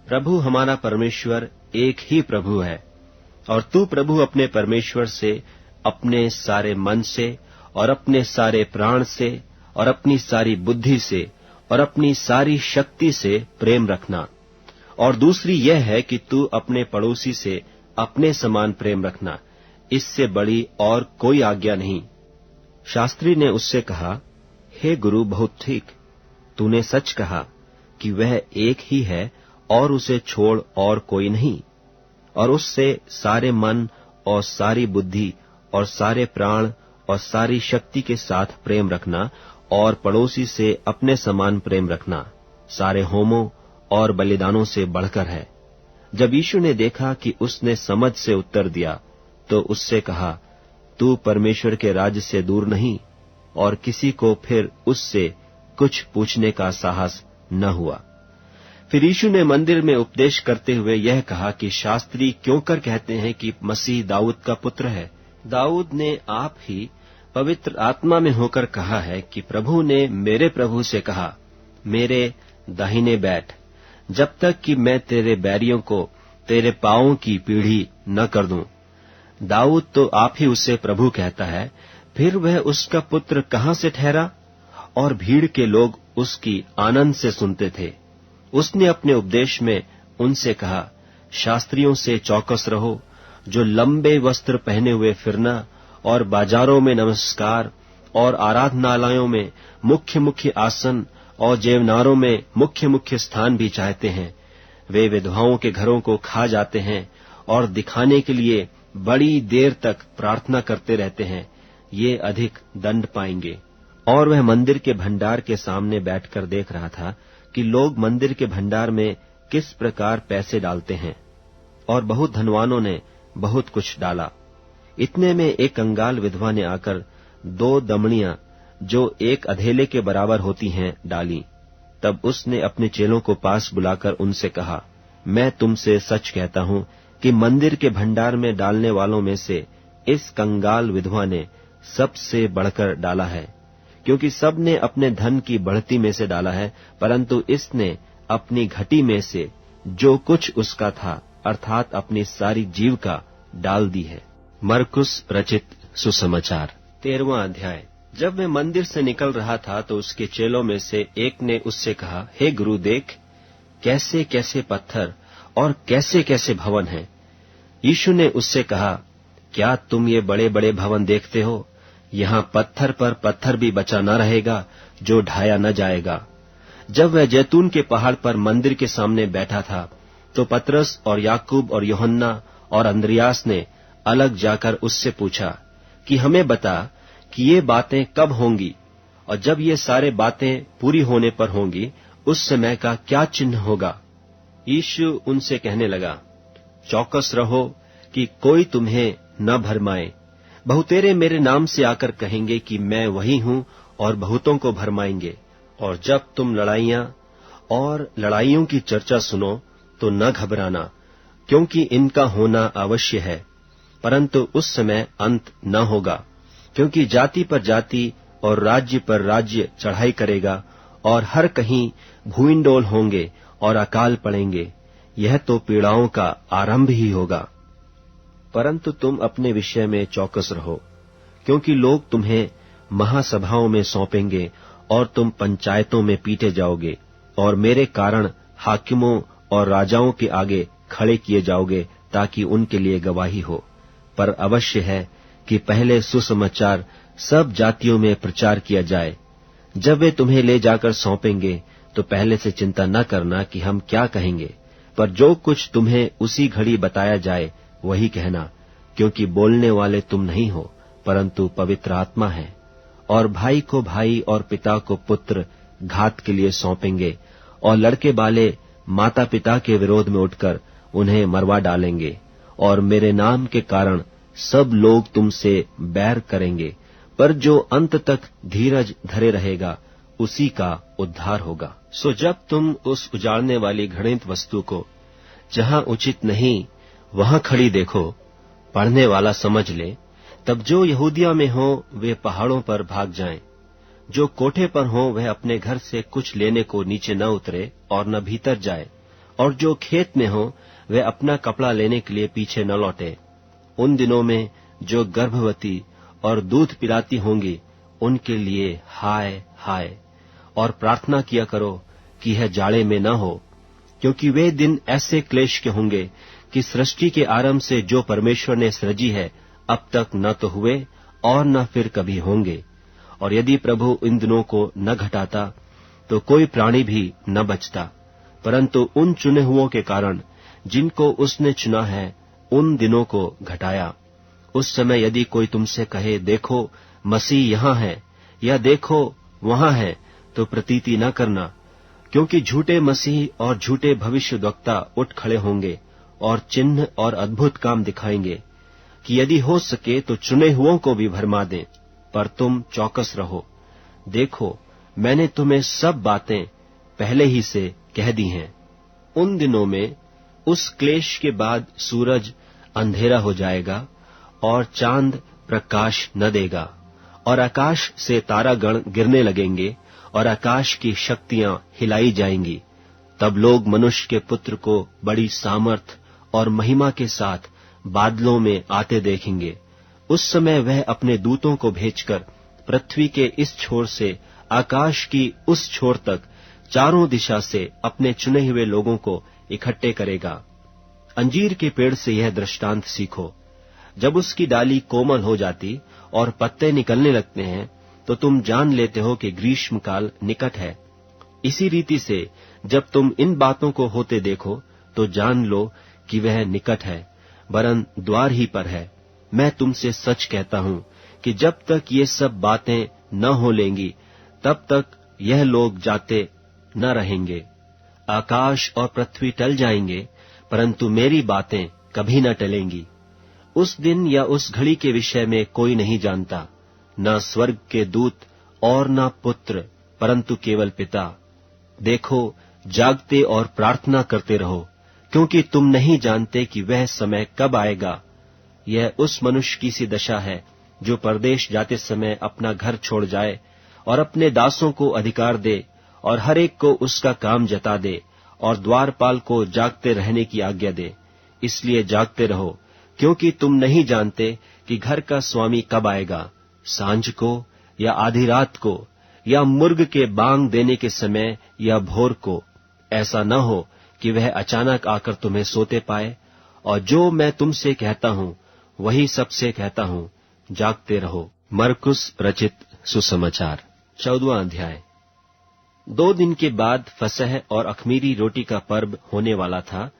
प्रभु हमारा परमेश्वर एक ही प्रभु है, और तू प्रभु अपने परमेश्वर से अपने सारे मन से और अपने सारे प्राण से और अपनी सारी बुद्धि से और अपनी सारी शक्ति से प्रेम रखना। और दूसरी यह है कि तू अपने पड़ोसी से अपने समान प्रेम रखना। इससे बड़ी और कोई आज्ञा नहीं। शास्त्री ने उससे कहा, हे गुरु, बहुत ठीक, तूने सच कहा कि वह एक ही है और उसे छोड़ और कोई नहीं, और उससे सारे मन और सारी बुद्धि और सारे प्राण और सारी शक्ति के साथ प्रेम रखना, और पड़ोसी से अपने समान प्रेम रखना सारे होमों और बलिदानों से बढ़कर है। जब यीशु ने देखा कि उसने समझ से उत्तर दिया, तो उससे कहा, तू परमेश्वर के राज्य से दूर नहीं, और किसी को फिर उससे कुछ पूछने का साहस न हुआ। फिर यीशु ने मंदिर में उपदेश करते हुए यह कहा कि शास्त्री क्यों कर कहते हैं कि मसीह दाऊद का पुत्र है। दाऊद ने आप ही पवित्र आत्मा में होकर कहा है कि प्रभु ने मेरे प्रभु से कहा, मेरे दाहिने बैठ, जब तक कि मैं तेरे बैरियों को तेरे पांवों की पीढ़ी न कर दूं। दाऊद तो आप ही उसे प्रभु कहता है, फिर वह उसका पुत्र कहां से ठहरा? और भीड़ के लोग उसकी आनंद से सुनते थे। उसने अपने उपदेश में उनसे कहा, शास्त्रियों से चौकस रहो, जो लंबे वस्त्र पहने हुए फिरना और बाजारों में नमस्कार और आराधनालयों में मुख्य मुख्य आसन और जेवनारों में मुख्य मुख्य स्थान भी चाहते हैं। वे विधवाओं के घरों को खा जाते हैं और दिखाने के लिए बड़ी देर तक प्रार्थना करते रहते हैं, ये अधिक दंड पाएंगे। और वह मंदिर के भंडार के सामने बैठकर देख रहा था कि लोग मंदिर के भंडार में किस प्रकार पैसे डालते हैं, और बहुत धनवानों ने बहुत कुछ डाला। इतने में एक कंगाल विधवा ने आकर 2 दमड़ियां, जो एक अधेले के बराबर होती हैं, डाली। तब उसने अपने चेलों को पास बुलाकर उनसे कहा, मैं तुमसे सच कहता हूं कि मंदिर के भंडार में डालने वालों में से इस कंगाल विधवा ने सबसे बढ़कर डाला है, क्योंकि सब ने अपने धन की बढ़ती में से डाला है, परंतु इसने अपनी घटी में से जो कुछ उसका था, अर्थात अपनी सारी जीविका डाल दी है। मरकुस रचित सुसमाचार 13वां अध्याय। जब वह मंदिर से निकल रहा था तो उसके चेलों में से एक ने उससे कहा, हे गुरु, देख कैसे कैसे पत्थर और कैसे कैसे भवन हैं। यीशु ने उससे कहा, क्या तुम ये बड़े बड़े भवन देखते हो? यहाँ पत्थर पर पत्थर भी बचा न रहेगा जो ढाया न जाएगा। जब वह जैतून के पहाड़ पर मंदिर के सामने बैठा था, तो पतरस और याकूब और यूहन्ना और अंद्रियास ने अलग जाकर उससे पूछा कि हमें बता कि ये बातें कब होंगी, और जब ये सारे बातें पूरी होने पर होंगी, उस समय का क्या चिन्ह होगा? यीशु उनसे कहने लगा, चौकस रहो कि कोई तुम्हें न भरमाए। बहुतेरे मेरे नाम से आकर कहेंगे कि मैं वही हूं, और बहुतों को भरमाएंगे। और जब तुम लड़ाइयां और लड़ाइयों की चर्चा सुनो तो न घबराना, क्योंकि इनका होना अवश्य है, परंतु उस समय अंत न होगा। क्योंकि जाति पर जाति और राज्य पर राज्य चढ़ाई करेगा, और हर कहीं भूइंडोल होंगे और अकाल पड़ेंगे। यह तो पीड़ाओं का आरंभ ही होगा। परंतु तुम अपने विषय में चौकस रहो, क्योंकि लोग तुम्हें महासभाओं में सौंपेंगे और तुम पंचायतों में पीटे जाओगे, और मेरे कारण हाकिमों और राजाओं के आगे खड़े किए जाओगे, ताकि उनके लिए गवाही हो। पर अवश्य है कि पहले सुसमाचार सब जातियों में प्रचार किया जाए। जब वे तुम्हें ले जाकर सौंपेंगे तो पहले से चिंता न करना कि हम क्या कहेंगे, पर जो कुछ तुम्हें उसी घड़ी बताया जाए वही कहना, क्योंकि बोलने वाले तुम नहीं हो, परंतु पवित्र आत्मा है। और भाई को भाई और पिता को पुत्र घात के लिए सौंपेंगे और लड़के बाले माता पिता के विरोध में उठकर उन्हें मरवा डालेंगे, और मेरे नाम के कारण सब लोग तुमसे बैर करेंगे, पर जो अंत तक धीरज धरे रहेगा उसी का उद्धार होगा। सो जब तुम उस उजाड़ने वाली घृणित वस्तु को जहां उचित नहीं वहां खड़ी देखो, पढ़ने वाला समझ ले, तब जो यहूदिया में हो वे पहाड़ों पर भाग जाएं, जो कोठे पर हो वह अपने घर से कुछ लेने को नीचे न उतरे और न भीतर जाए, और जो खेत में हो वह अपना कपड़ा लेने के लिए पीछे न लौटे। उन दिनों में जो गर्भवती और दूध पिलाती होंगी उनके लिए हाय हाय, और प्रार्थना किया करो कि यह जाड़े में न हो, क्योंकि वे दिन ऐसे क्लेश के होंगे कि सृष्टि के आरंभ से जो परमेश्वर ने सृजी है अब तक न तो हुए और न फिर कभी होंगे। और यदि प्रभु इन दिनों को न घटाता तो कोई प्राणी भी न बचता, परंतु उन चुने हुओं के कारण जिनको उसने चुना है उन दिनों को घटाया। उस समय यदि कोई तुमसे कहे देखो मसीह यहाँ है या देखो वहां है, तो प्रतीति न करना, क्योंकि झूठे मसीह और झूठे भविष्यद्वक्ता उठ खड़े होंगे और चिन्ह और अद्भुत काम दिखाएंगे, कि यदि हो सके तो चुने हुओं को भी भरमा दें। पर तुम चौकस रहो, देखो मैंने तुम्हें सब बातें पहले ही से कह दी हैं। उन दिनों में उस क्लेश के बाद सूरज अंधेरा हो जाएगा और चांद प्रकाश न देगा, और आकाश से तारागण गिरने लगेंगे और आकाश की शक्तियां हिलाई जाएंगी। तब लोग मनुष्य के पुत्र को बड़ी सामर्थ और महिमा के साथ बादलों में आते देखेंगे। उस समय वह अपने दूतों को भेजकर पृथ्वी के इस छोर से आकाश की उस छोर तक चारों दिशा से अपने चुने हुए लोगों को इकट्ठे करेगा। अंजीर के पेड़ से यह दृष्टांत सीखो, जब उसकी डाली कोमल हो जाती और पत्ते निकलने लगते हैं तो तुम जान लेते हो कि ग्रीष्म काल निकट है। इसी रीति से जब तुम इन बातों को होते देखो तो जान लो कि वह निकट है, वरन द्वार ही पर है। मैं तुमसे सच कहता हूं कि जब तक ये सब बातें न हो लेंगी तब तक यह लोग जाते न रहेंगे। आकाश और पृथ्वी टल जाएंगे, परंतु मेरी बातें कभी न टलेंगी। उस दिन या उस घड़ी के विषय में कोई नहीं जानता, न स्वर्ग के दूत और न पुत्र, परंतु केवल पिता। देखो जागते और प्रार्थना करते रहो, क्योंकि तुम नहीं जानते कि वह समय कब आएगा। यह उस मनुष्य की सी दशा है जो परदेश जाते समय अपना घर छोड़ जाए और अपने दासों को अधिकार दे और हर एक को उसका काम जता दे और द्वारपाल को जागते रहने की आज्ञा दे। इसलिए जागते रहो, क्योंकि तुम नहीं जानते कि घर का स्वामी कब आएगा, सांझ को या आधी रात को या मुर्ग के बांग देने के समय या भोर को। ऐसा न हो कि वह अचानक आकर तुम्हें सोते पाए। और जो मैं तुमसे कहता हूं वही सबसे कहता हूं, जागते रहो। मरकुस रचित सुसमाचार 14वां अध्याय। 2 दिन के बाद फसह और अखमीरी रोटी का पर्व होने वाला था,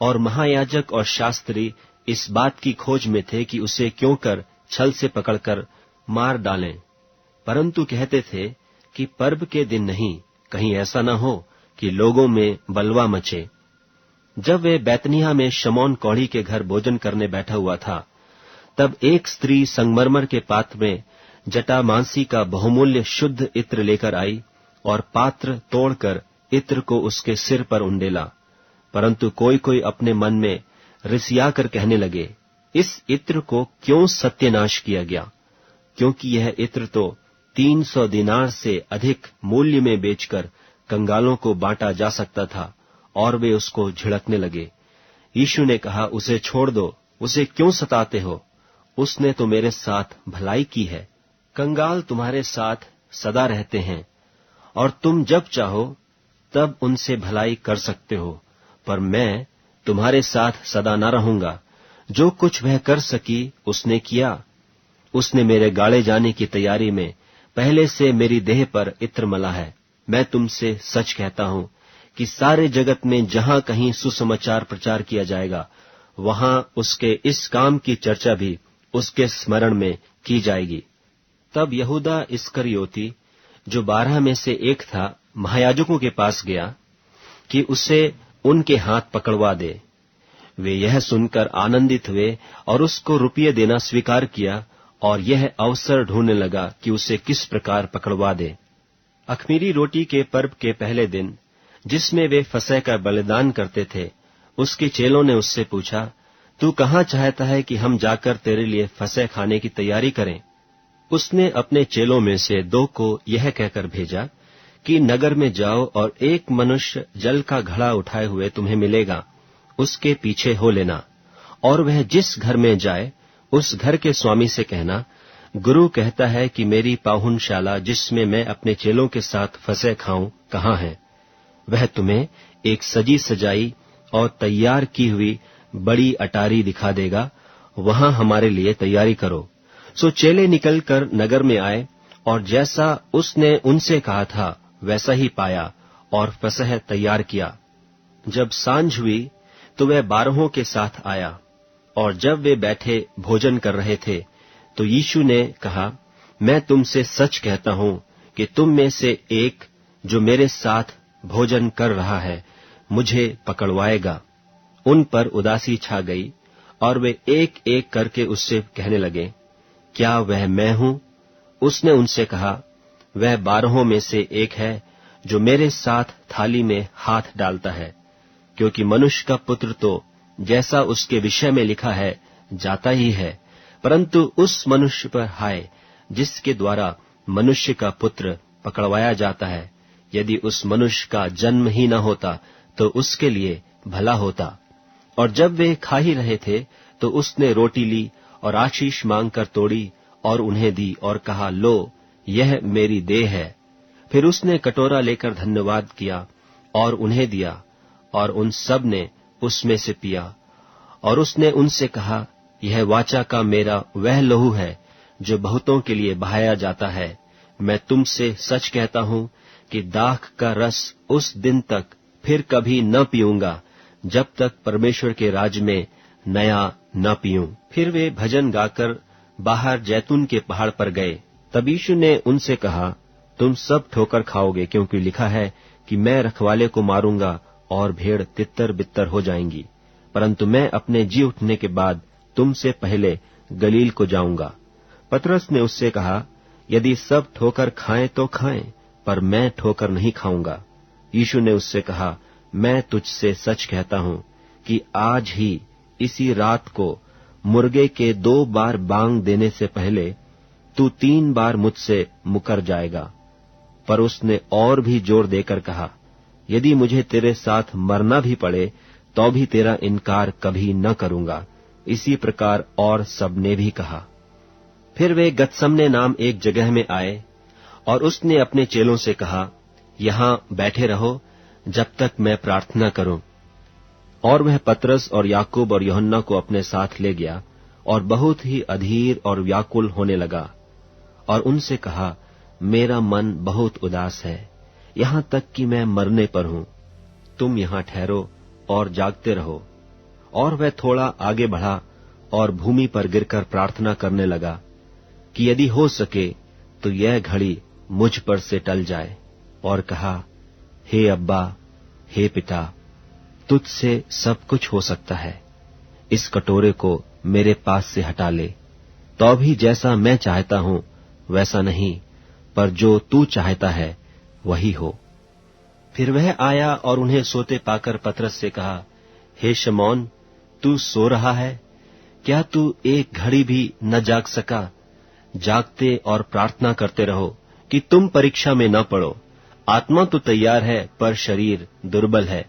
और महायाजक और शास्त्री इस बात की खोज में थे कि उसे क्यों कर छल से पकड़कर मार डालें, परंतु कहते थे कि पर्व के दिन नहीं, कहीं ऐसा न हो कि लोगों में बलवा मचे। जब वे बैतनिय्याह में शमौन कौड़ी के घर भोजन करने बैठा हुआ था, तब एक स्त्री संगमरमर के पात्र में जटामांसी का बहुमूल्य शुद्ध इत्र लेकर आई और पात्र तोड़कर इत्र को उसके सिर पर उंडेला। परंतु कोई कोई अपने मन में रिसियाकर कहने लगे, इस इत्र को क्यों सत्यानाश किया गया, क्योंकि यह इत्र तो 300 दिनार से अधिक मूल्य में बेचकर कंगालों को बांटा जा सकता था। और वे उसको झिड़कने लगे। यीशु ने कहा, उसे छोड़ दो, उसे क्यों सताते हो, उसने तो मेरे साथ भलाई की है। कंगाल तुम्हारे साथ सदा रहते हैं और तुम जब चाहो तब उनसे भलाई कर सकते हो, पर मैं तुम्हारे साथ सदा न रहूंगा। जो कुछ वह कर सकी उसने किया। उसने मेरे गाड़े जाने की तैयारी में पहले से मेरी देह पर इत्र मला है। मैं तुमसे सच कहता हूं कि सारे जगत में जहां कहीं सुसमाचार प्रचार किया जाएगा, वहां उसके इस काम की चर्चा भी उसके स्मरण में की जाएगी। तब यहूदा इस्करियोती, जो 12 में से एक था, महायाजकों के पास गया कि उसे उनके हाथ पकड़वा दे। वे यह सुनकर आनंदित हुए और उसको रुपये देना स्वीकार किया और यह अवसर ढूंढने लगा कि उसे किस प्रकार पकड़वा दे। अख़मीरी रोटी के पर्व के पहले दिन, जिसमें वे फसह का बलिदान करते थे, उसके चेलों ने उससे पूछा, तू कहाँ चाहता है कि हम जाकर तेरे लिए फसह खाने की तैयारी करें? उसने अपने चेलों में से 2 को यह कहकर भेजा कि नगर में जाओ और एक मनुष्य जल का घड़ा उठाए हुए तुम्हें मिलेगा, उसके पीछे हो लेना, और वह जिस घर में जाए उस घर के स्वामी से कहना, गुरु कहता है कि मेरी पाहुनशाला जिसमें मैं अपने चेलों के साथ फसह खाऊं कहाँ है? वह तुम्हें एक सजी सजाई और तैयार की हुई बड़ी अटारी दिखा देगा, वहां हमारे लिए तैयारी करो। सो चेले निकलकर नगर में आए और जैसा उसने उनसे कहा था वैसा ही पाया और फसह तैयार किया। जब सांझ हुई तो वह 12 के साथ आया, और जब वे बैठे भोजन कर रहे थे तो यीशु ने कहा, मैं तुमसे सच कहता हूं कि तुम में से एक जो मेरे साथ भोजन कर रहा है मुझे पकड़वाएगा। उन पर उदासी छा गई और वे एक एक करके उससे कहने लगे, क्या वह मैं हूं? उसने उनसे कहा, वह 12 में से एक है जो मेरे साथ थाली में हाथ डालता है, क्योंकि मनुष्य का पुत्र तो जैसा उसके विषय में लिखा है जाता ही है, परंतु उस मनुष्य पर हाय जिसके द्वारा मनुष्य का पुत्र पकड़वाया जाता है। यदि उस मनुष्य का जन्म ही न होता तो उसके लिए भला होता। और जब वे खा ही रहे थे तो उसने रोटी ली और आशीष मांगकर तोड़ी और उन्हें दी और कहा, लो, यह मेरी देह है। फिर उसने कटोरा लेकर धन्यवाद किया और उन्हें दिया, और उन सब ने उसमें से पिया। और उसने उनसे कहा, यह वाचा का मेरा वह लहू है जो बहुतों के लिए बहाया जाता है। मैं तुमसे सच कहता हूं कि दाख का रस उस दिन तक फिर कभी न पीऊंगा जब तक परमेश्वर के राज में नया न पीऊं। फिर वे भजन गाकर बाहर जैतून के पहाड़ पर गए। तब यीशु ने उनसे कहा, तुम सब ठोकर खाओगे, क्योंकि लिखा है कि मैं रखवाले को मारूंगा और भेड़ तितर बितर हो जाएंगी। परंतु मैं अपने जी उठने के बाद तुमसे पहले गलील को जाऊंगा। पतरस ने उससे कहा, यदि सब ठोकर खाएं तो खाएं, पर मैं ठोकर नहीं खाऊंगा। यीशु ने उससे कहा, मैं तुझसे सच कहता हूं कि आज ही इसी रात को मुर्गे के 2 बार बांग देने से पहले तू 3 बार मुझसे मुकर जाएगा। पर उसने और भी जोर देकर कहा, यदि मुझे तेरे साथ मरना भी पड़े तो भी तेरा इनकार कभी न करूंगा। इसी प्रकार और सबने भी कहा। फिर वे गतसमने नाम एक जगह में आए और उसने अपने चेलों से कहा, यहां बैठे रहो जब तक मैं प्रार्थना करूं। और वह पतरस और याकूब और यूहन्ना को अपने साथ ले गया और बहुत ही अधीर और व्याकुल होने लगा और उनसे कहा, मेरा मन बहुत उदास है, यहां तक कि मैं मरने पर हूं। तुम यहां ठहरो और जागते रहो। और वह थोड़ा आगे बढ़ा और भूमि पर गिरकर प्रार्थना करने लगा कि यदि हो सके तो यह घड़ी मुझ पर से टल जाए। और कहा, हे अब्बा, हे पिता, तुझसे सब कुछ हो सकता है। इस कटोरे को मेरे पास से हटा ले, तो भी जैसा मैं चाहता हूं वैसा नहीं, पर जो तू चाहता है वही हो। फिर वह आया और उन्हें सोते पाकर पतरस से कहा, हे शमौन, तू सो रहा है? क्या तू एक घड़ी भी न जाग सका? जागते और प्रार्थना करते रहो कि तुम परीक्षा में न पड़ो। आत्मा तो तैयार है पर शरीर दुर्बल है।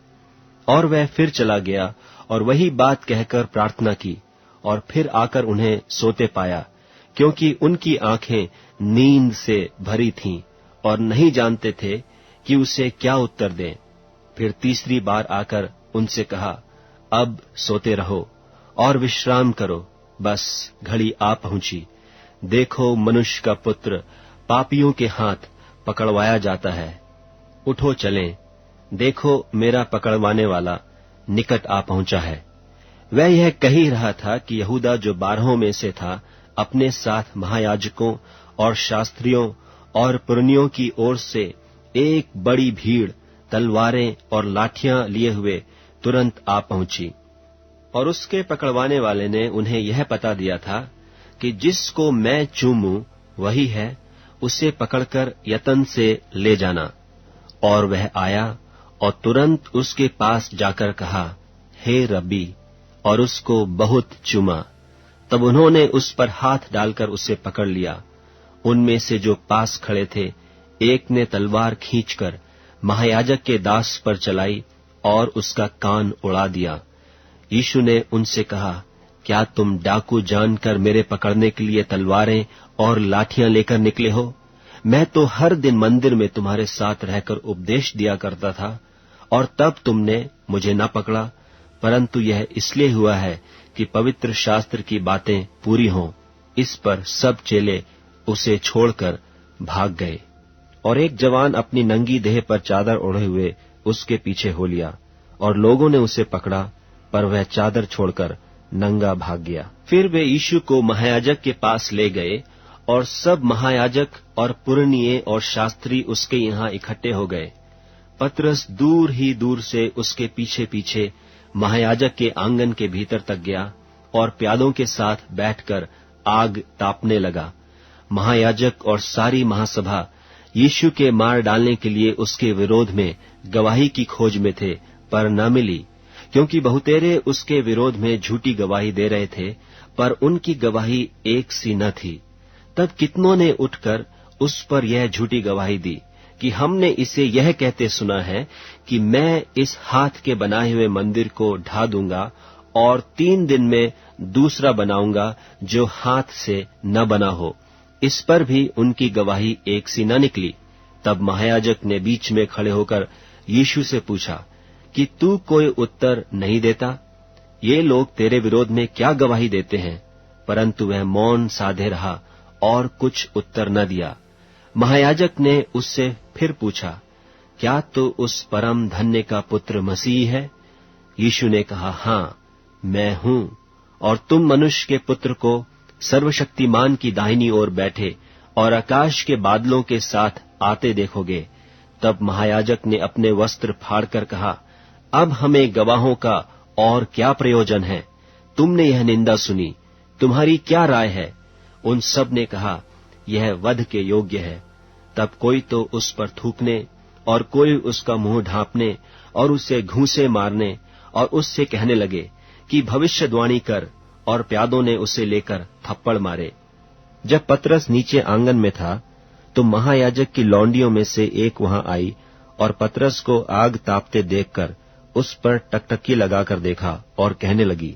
और वह फिर चला गया और वही बात कहकर प्रार्थना की और फिर आकर उन्हें सोते पाया, क्योंकि उनकी आंखें नींद से भरी थीं और नहीं जानते थे कि उसे क्या उत्तर दें। फिर तीसरी बार आकर उनसे कहा, अब सोते रहो और विश्राम करो, बस घड़ी आ पहुंची। देखो, मनुष्य का पुत्र पापियों के हाथ पकड़वाया जाता है। उठो चलें, देखो मेरा पकड़वाने वाला निकट आ पहुंचा है। वह यह कह ही रहा था कि यहूदा जो 12 में से था अपने साथ महायाजकों और शास्त्रियों और पुरनियों की ओर से एक बड़ी भीड़ तलवारें और लाठियां लिए हुए तुरंत आ पहुंची। और उसके पकड़वाने वाले ने उन्हें यह पता दिया था कि जिसको मैं चूमूं वही है, उसे पकड़कर यतन से ले जाना। और वह आया और तुरंत उसके पास जाकर कहा, हे रब्बी, और उसको बहुत चूमा। तब उन्होंने उस पर हाथ डालकर उसे पकड़ लिया। उनमें से जो पास खड़े थे, एक ने तलवार खींचकर महायाजक के दास पर चलाई और उसका कान उड़ा दिया। यीशु ने उनसे कहा, क्या तुम डाकू जानकर मेरे पकड़ने के लिए तलवारें और लाठियां लेकर निकले हो? मैं तो हर दिन मंदिर में तुम्हारे साथ रहकर उपदेश दिया करता था, और तब तुमने मुझे न पकड़ा, परंतु यह इसलिए हुआ है कि पवित्र शास्त्र की बातें पूरी हों। इस पर सब चेले उसे छोड़कर भाग गए। और एक जवान अपनी नंगी देह पर चादर ओढ़े हुए उसके पीछे हो लिया, और लोगों ने उसे पकड़ा, पर वह चादर छोड़कर नंगा भाग गया। फिर वे यीशु को महायाजक के पास ले गए, और सब महायाजक और पुरनिये और शास्त्री उसके यहाँ इकट्ठे हो गए। पतरस दूर ही दूर से उसके पीछे पीछे महायाजक के आंगन के भीतर तक गया और प्यादों के साथ बैठकर आग तापने लगा। महायाजक और सारी महासभा यीशु के मार डालने के लिए उसके विरोध में गवाही की खोज में थे, पर न मिली, क्योंकि बहुतेरे उसके विरोध में झूठी गवाही दे रहे थे, पर उनकी गवाही एक सी न थी। तब कितनों ने उठकर उस पर यह झूठी गवाही दी कि हमने इसे यह कहते सुना है कि मैं इस हाथ के बनाए हुए मंदिर को ढा दूंगा और 3 दिन में दूसरा बनाऊंगा जो हाथ से न बना हो। इस पर भी उनकी गवाही एक सी न निकली। तब महायाजक ने बीच में खड़े होकर यीशु से पूछा कि तू कोई उत्तर नहीं देता? ये लोग तेरे विरोध में क्या गवाही देते हैं? परंतु वह मौन साधे रहा और कुछ उत्तर न दिया। महायाजक ने उससे फिर पूछा, क्या तू उस परम धन्य का पुत्र मसीह है? यीशु ने कहा, हाँ, मैं हूं। और तुम मनुष्य के पुत्र को सर्वशक्तिमान की दाहिनी ओर बैठे और आकाश के बादलों के साथ आते देखोगे। तब महायाजक ने अपने वस्त्र फाड़कर कहा, अब हमें गवाहों का और क्या प्रयोजन है? तुमने यह निंदा सुनी, तुम्हारी क्या राय है? उन सब ने कहा, यह वध के योग्य है। तब कोई तो उस पर थूकने और कोई उसका मुंह ढांपने और उसे घूंसे मारने और उससे कहने लगे कि भविष्यवाणी कर, और प्यादों ने उसे लेकर थप्पड़ मारे। जब पतरस नीचे आंगन में था, तो महायाजक की लौंडियों में से एक वहां आई और पतरस को आग तापते देखकर उस पर टकटकी लगाकर देखा और कहने लगी,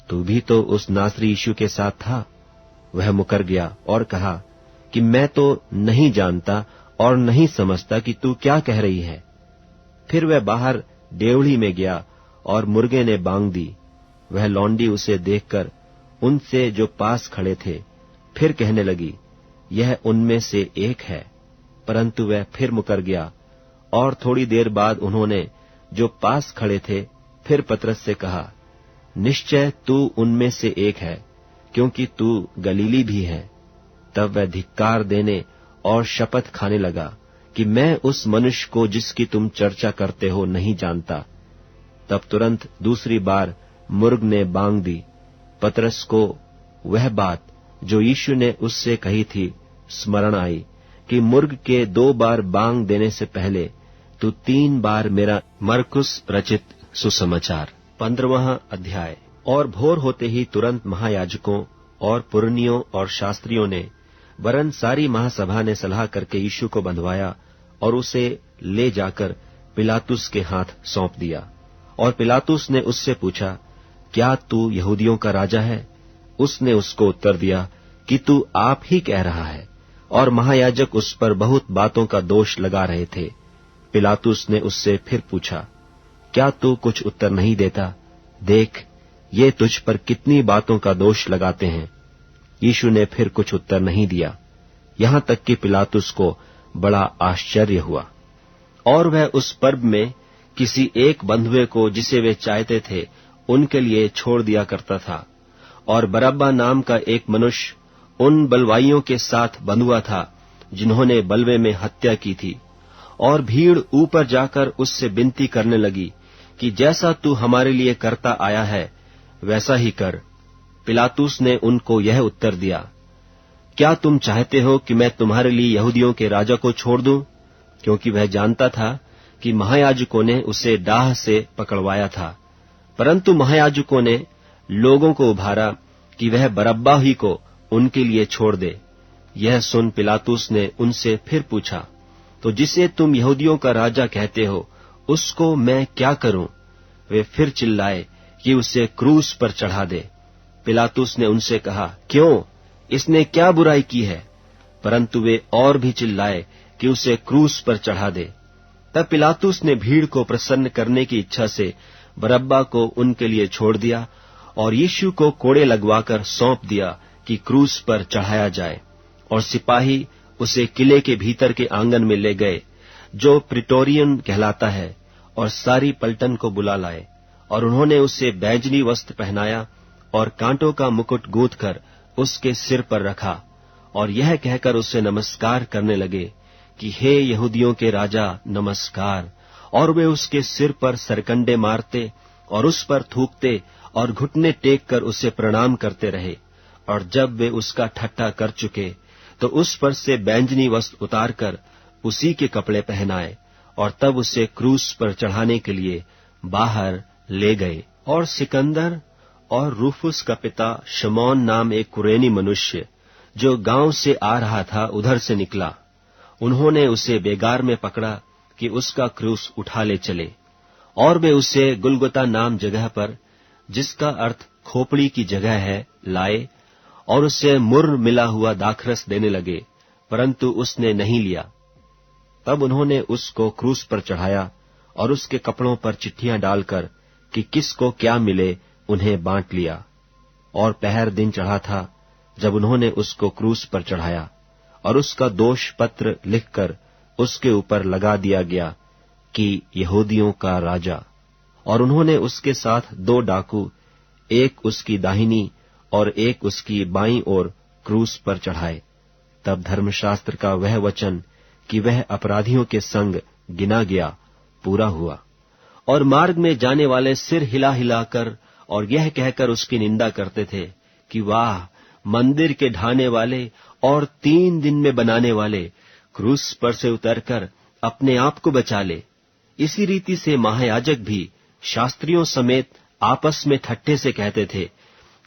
तू भी तो उस नासरी यीशु के साथ था। वह मुकर गया और कहा कि मैं तो नहीं जानता और नहीं समझता कि तू क्या कह रही है। फिर वह बाहर डेवढ़ी में गया और मुर्गे ने बांग दी। वह लौंडी उसे देखकर उनसे जो पास खड़े थे फिर कहने लगी, यह उनमें से एक है। परंतु वह फिर मुकर गया। और थोड़ी देर बाद उन्होंने जो पास खड़े थे फिर पतरस से कहा, निश्चय तू उनमें से एक है, क्योंकि तू गलीली भी है। तब वह धिक्कार देने और शपथ खाने लगा कि मैं उस मनुष्य को जिसकी तुम चर्चा करते हो नहीं जानता। तब तुरंत दूसरी बार मुर्ग ने बांग दी। पतरस को वह बात जो यीशु ने उससे कही थी स्मरण आई कि मुर्ग के 2 बार बांग देने से पहले तू 3 बार मेरा। मरकुस रचित सुसमाचार 15वां अध्याय। और भोर होते ही तुरंत महायाजकों और पुरनियों और शास्त्रियों ने वरन सारी महासभा ने सलाह करके यीशु को बंधवाया और उसे ले जाकर पिलातुस के हाथ सौंप दिया। और पिलातुस ने उससे पूछा, क्या तू यहूदियों का राजा है? उसने उसको उत्तर दिया कि तू आप ही कह रहा है। और महायाजक उस पर बहुत बातों का दोष लगा रहे थे। पिलातुस ने उससे फिर पूछा, क्या तू कुछ उत्तर नहीं देता? देख, ये तुझ पर कितनी बातों का दोष लगाते हैं। यीशु ने फिर कुछ उत्तर नहीं दिया, यहां तक कि पिलातुस को बड़ा आश्चर्य हुआ। और वह उस पर्व में किसी एक बंधुए को जिसे वे चाहते थे उनके लिए छोड़ दिया करता था। और बरअब्बा नाम का एक मनुष्य उन बलवाइयों के साथ बंधुआ था जिन्होंने बलवे में हत्या की थी। और भीड़ ऊपर जाकर उससे विनती करने लगी कि जैसा तू हमारे लिए करता आया है वैसा ही कर। पिलातुस ने उनको यह उत्तर दिया, क्या तुम चाहते हो कि मैं तुम्हारे लिए यहूदियों के राजा को छोड़ दूं? क्योंकि वह जानता था कि महायाजकों ने उसे डाह से पकड़वाया था। परंतु महायाजकों ने लोगों को उभारा कि वह बरअब्बा ही को उनके लिए छोड़ दे। यह सुन पिलातुस ने उनसे फिर पूछा, तो जिसे तुम यहूदियों का राजा कहते हो उसको मैं क्या करूं? वे फिर चिल्लाए कि उसे क्रूस पर चढ़ा दे। पिलातुस ने उनसे कहा, क्यों? इसने क्या बुराई की है? परंतु वे और भी चिल्लाए कि उसे क्रूस पर चढ़ा दे। तब पिलातुस ने भीड़ को प्रसन्न करने की इच्छा से बरअब्बा को उनके लिए छोड़ दिया और यीशु को कोड़े लगवाकर सौंप दिया कि क्रूस पर चढ़ाया जाए। और सिपाही उसे किले के भीतर के आंगन में ले गए, जो प्रिटोरियन कहलाता है, और सारी पलटन को बुला लाए। और उन्होंने उसे बैंजनी वस्त्र पहनाया और कांटों का मुकुट गूंथ कर उसके सिर पर रखा, और यह कहकर उससे नमस्कार करने लगे कि हे यहूदियों के राजा, नमस्कार। और वे उसके सिर पर सरकंडे मारते और उस पर थूकते और घुटने टेक कर उसे प्रणाम करते रहे। और जब वे उसका ठट्ठा कर चुके तो उस पर से बैंजनी वस्त्र उतारकर उसी के कपड़े पहनाए, और तब उसे क्रूस पर चढ़ाने के लिए बाहर ले गए। और सिकंदर और रूफुस का पिता शमौन नाम एक कुरेनी मनुष्य, जो गांव से आ रहा था, उधर से निकला। उन्होंने उसे बेगार में पकड़ा कि उसका क्रूस उठा ले चले। और वे उसे गुलगुता नाम जगह पर, जिसका अर्थ खोपड़ी की जगह है, लाए और उसे मुर्र मिला हुआ दाखरस देने लगे, परंतु उसने नहीं लिया। तब उन्होंने उसको क्रूस पर चढ़ाया और उसके कपड़ों पर चिट्ठियां डालकर कि किसको क्या मिले उन्हें बांट लिया। और पहर दिन चढ़ा था जब उन्होंने उसको क्रूस पर चढ़ाया, और उसका दोष पत्र लिखकर उसके ऊपर लगा दिया गया कि यहूदियों का राजा। और उन्होंने उसके साथ 2 डाकू, एक उसकी दाहिनी और एक उसकी बाईं ओर क्रूस पर चढ़ाए। तब धर्मशास्त्र का वह वचन कि वह अपराधियों के संग गिना गया पूरा हुआ। और मार्ग में जाने वाले सिर हिला हिलाकर और यह कहकर उसकी निंदा करते थे कि वाह, मंदिर के ढाने वाले और 3 दिन में बनाने वाले, क्रूस पर से उतरकर अपने आप को बचा ले। इसी रीति से महायाजक भी शास्त्रियों समेत आपस में ठट्ठे से कहते थे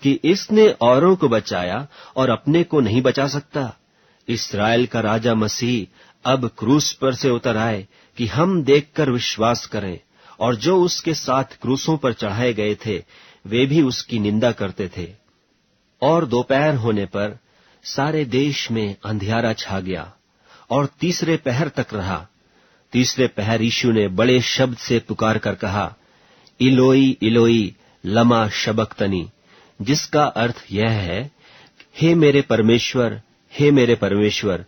कि इसने औरों को बचाया और अपने को नहीं बचा सकता। इस्राएल का राजा मसीह अब क्रूस पर से उतर आए कि हम देखकर विश्वास करें। और जो उसके साथ क्रूसों पर चढ़ाए गए थे वे भी उसकी निंदा करते थे। और दोपहर होने पर सारे देश में अंधियारा छा गया और तीसरे पहर तक रहा। तीसरे पहर यीशु ने बड़े शब्द से पुकार कर कहा, इलोई इलोई लमा शबक्तनी, जिसका अर्थ यह है, हे मेरे परमेश्वर,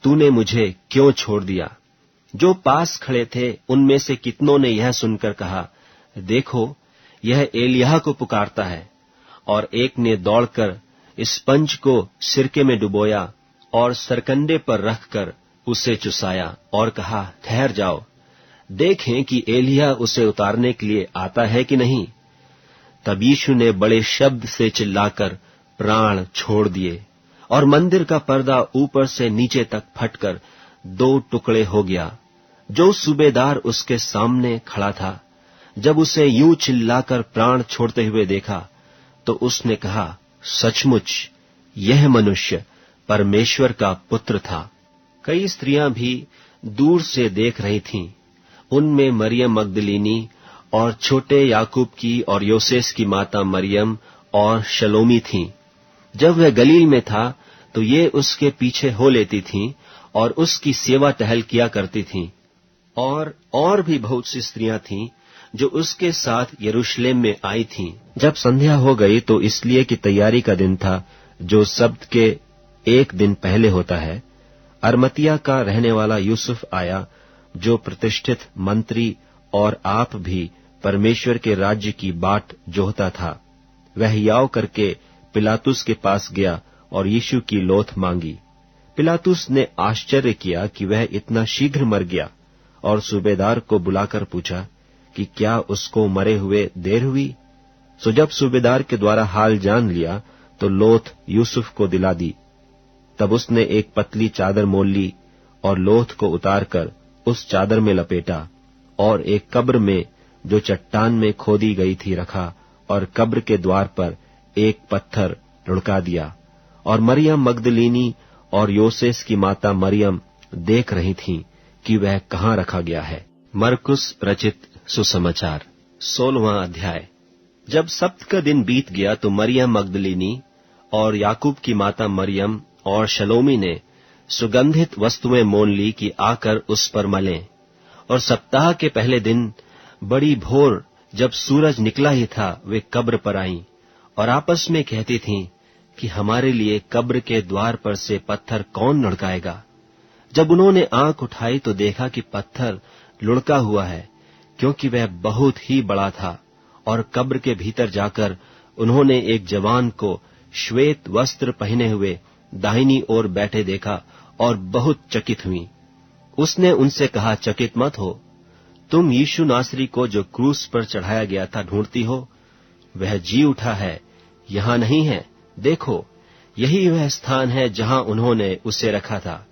तूने मुझे क्यों छोड़ दिया। जो पास खड़े थे उनमें से कितनों ने यह सुनकर कहा, देखो, यह एलिय्याह को पुकारता है। और एक ने दौड़कर स्पंज को सिरके में डुबोया और सरकंडे पर रखकर उसे चुसाया और कहा, ठहर जाओ, देखें कि एलिय्याह उसे उतारने के लिए आता है कि नहीं। तब यीशु ने बड़े शब्द से चिल्लाकर प्राण छोड़ दिए और मंदिर का पर्दा ऊपर से नीचे तक फटकर 2 टुकड़े हो गया। जो सूबेदार उसके सामने खड़ा था, जब उसे यूं चिल्लाकर प्राण छोड़ते हुए देखा तो उसने कहा, सचमुच यह मनुष्य परमेश्वर का पुत्र था। कई स्त्रियां भी दूर से देख रही थीं। उनमें मरियम मगदलीनी और छोटे याकूब की और योसेस की माता मरियम और शलोमी थीं। जब वह गलील में था तो ये उसके पीछे हो लेती थीं और उसकी सेवा टहल किया करती थीं। और भी बहुत सी स्त्रियां थीं जो उसके साथ यरूशलेम में आई थीं। जब संध्या हो गई तो इसलिए कि तैयारी का दिन था, जो सब्त के 1 दिन पहले होता है, अरमतिया का रहने वाला यूसुफ आया, जो प्रतिष्ठित मंत्री और आप भी परमेश्वर के राज्य की बाट जोहता था। वह याव करके पिलातुस के पास गया और यीशु की लोथ मांगी। पिलातुस ने आश्चर्य किया कि वह इतना शीघ्र मर गया, और सूबेदार को बुलाकर पूछा कि क्या उसको मरे हुए देर हुई। सो जब सूबेदार के द्वारा हाल जान लिया तो लोथ यूसुफ को दिला दी। तब उसने एक पतली चादर मोल ली और लोथ को उतारकर उस चादर में लपेटा और एक कब्र में जो चट्टान में खोदी गई थी रखा, और कब्र के द्वार पर एक पत्थर लुढ़का दिया। और मरियम मगदलीनी और योसेस की माता मरियम देख रही थीं कि वह कहाँ रखा गया है। मरकुस रचित सुसमाचार 16वां अध्याय। जब सब्त का दिन बीत गया तो मरियम मगदलीनी और याकूब की माता मरियम और शलोमी ने सुगंधित वस्तुएं मोल ली कि आकर उस पर मलें। और सप्ताह के पहले दिन बड़ी भोर जब सूरज निकला ही था, वे कब्र पर आईं और आपस में कहती थीं कि हमारे लिए कब्र के द्वार पर से पत्थर कौन लुढ़काएगा। जब उन्होंने आंख उठाई तो देखा कि पत्थर लुढ़का हुआ है, क्योंकि वह बहुत ही बड़ा था। और कब्र के भीतर जाकर उन्होंने एक जवान को श्वेत वस्त्र पहने हुए दाहिनी ओर बैठे देखा और बहुत चकित हुई। उसने उनसे कहा, चकित मत हो, तुम यीशु नासरी को जो क्रूस पर चढ़ाया गया था ढूंढती हो। वह जी उठा है, यहां नहीं है। देखो, यही वह स्थान है जहां उन्होंने उसे रखा था।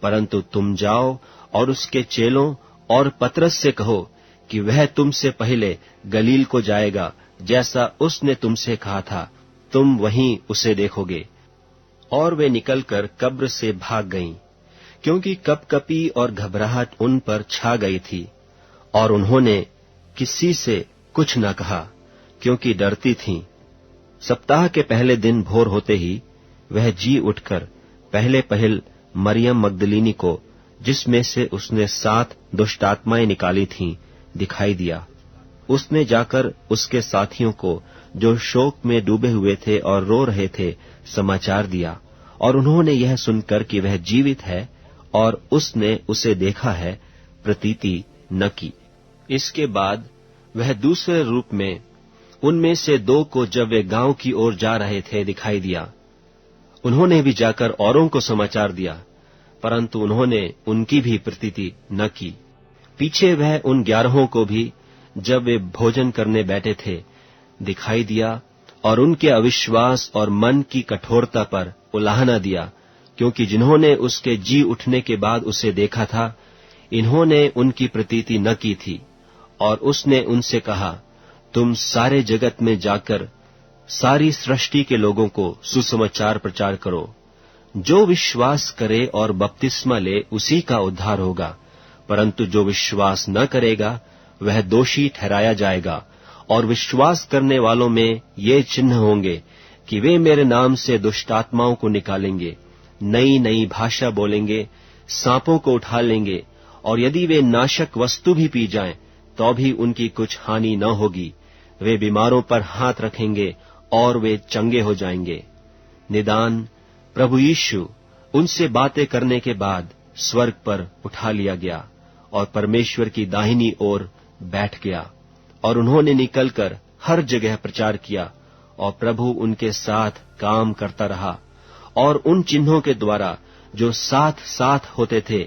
परंतु तुम जाओ और उसके चेलों और पतरस से कहो कि वह तुमसे पहले गलील को जाएगा, जैसा उसने तुमसे कहा था, तुम वहीं उसे देखोगे। और वे निकलकर कब्र से भाग गईं, क्योंकि कपकपी और घबराहट उन पर छा गई थी। और उन्होंने किसी से कुछ न कहा, क्योंकि डरती थीं। सप्ताह के पहले दिन भोर होते ही वह जी उठकर पहल मरियम मगदलीनी को, जिसमें से उसने 7 दुष्टात्माएं निकाली थीं, दिखाई दिया। उसने जाकर उसके साथियों को, जो शोक में डूबे हुए थे और रो रहे थे, समाचार दिया। और उन्होंने यह सुनकर कि वह जीवित है और उसने उसे देखा है, प्रतीति न की। इसके बाद वह दूसरे रूप में उनमें से 2 को, जब वे गांव की ओर जा रहे थे, दिखाई दिया। उन्होंने भी जाकर औरों को समाचार दिया, परंतु उन्होंने उनकी भी प्रतीति न की। पीछे वह उन 11 को भी, जब वे भोजन करने बैठे थे, दिखाई दिया और उनके अविश्वास और मन की कठोरता पर उलाहना दिया, क्योंकि जिन्होंने उसके जी उठने के बाद उसे देखा था, इन्होंने उनकी प्रतीति न की थी। और उसने उनसे कहा, तुम सारे जगत में जाकर सारी सृष्टि के लोगों को सुसमाचार प्रचार करो। जो विश्वास करे और बपतिस्मा ले, उसी का उद्धार होगा, परंतु जो विश्वास न करेगा वह दोषी ठहराया जाएगा। और विश्वास करने वालों में ये चिन्ह होंगे कि वे मेरे नाम से दुष्टात्माओं को निकालेंगे, नई नई भाषा बोलेंगे, सांपों को उठा लेंगे, और यदि वे नाशक वस्तु भी पी जाएं तो भी उनकी कुछ हानि न होगी। वे बीमारों पर हाथ रखेंगे और वे चंगे हो जाएंगे। निदान प्रभु यीशु उनसे बातें करने के बाद स्वर्ग पर उठा लिया गया और परमेश्वर की दाहिनी ओर बैठ गया। और उन्होंने निकलकर हर जगह प्रचार किया, और प्रभु उनके साथ काम करता रहा, और उन चिन्हों के द्वारा जो साथ साथ होते थे,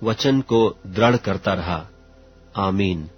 वचन को दृढ़ करता रहा। आमीन।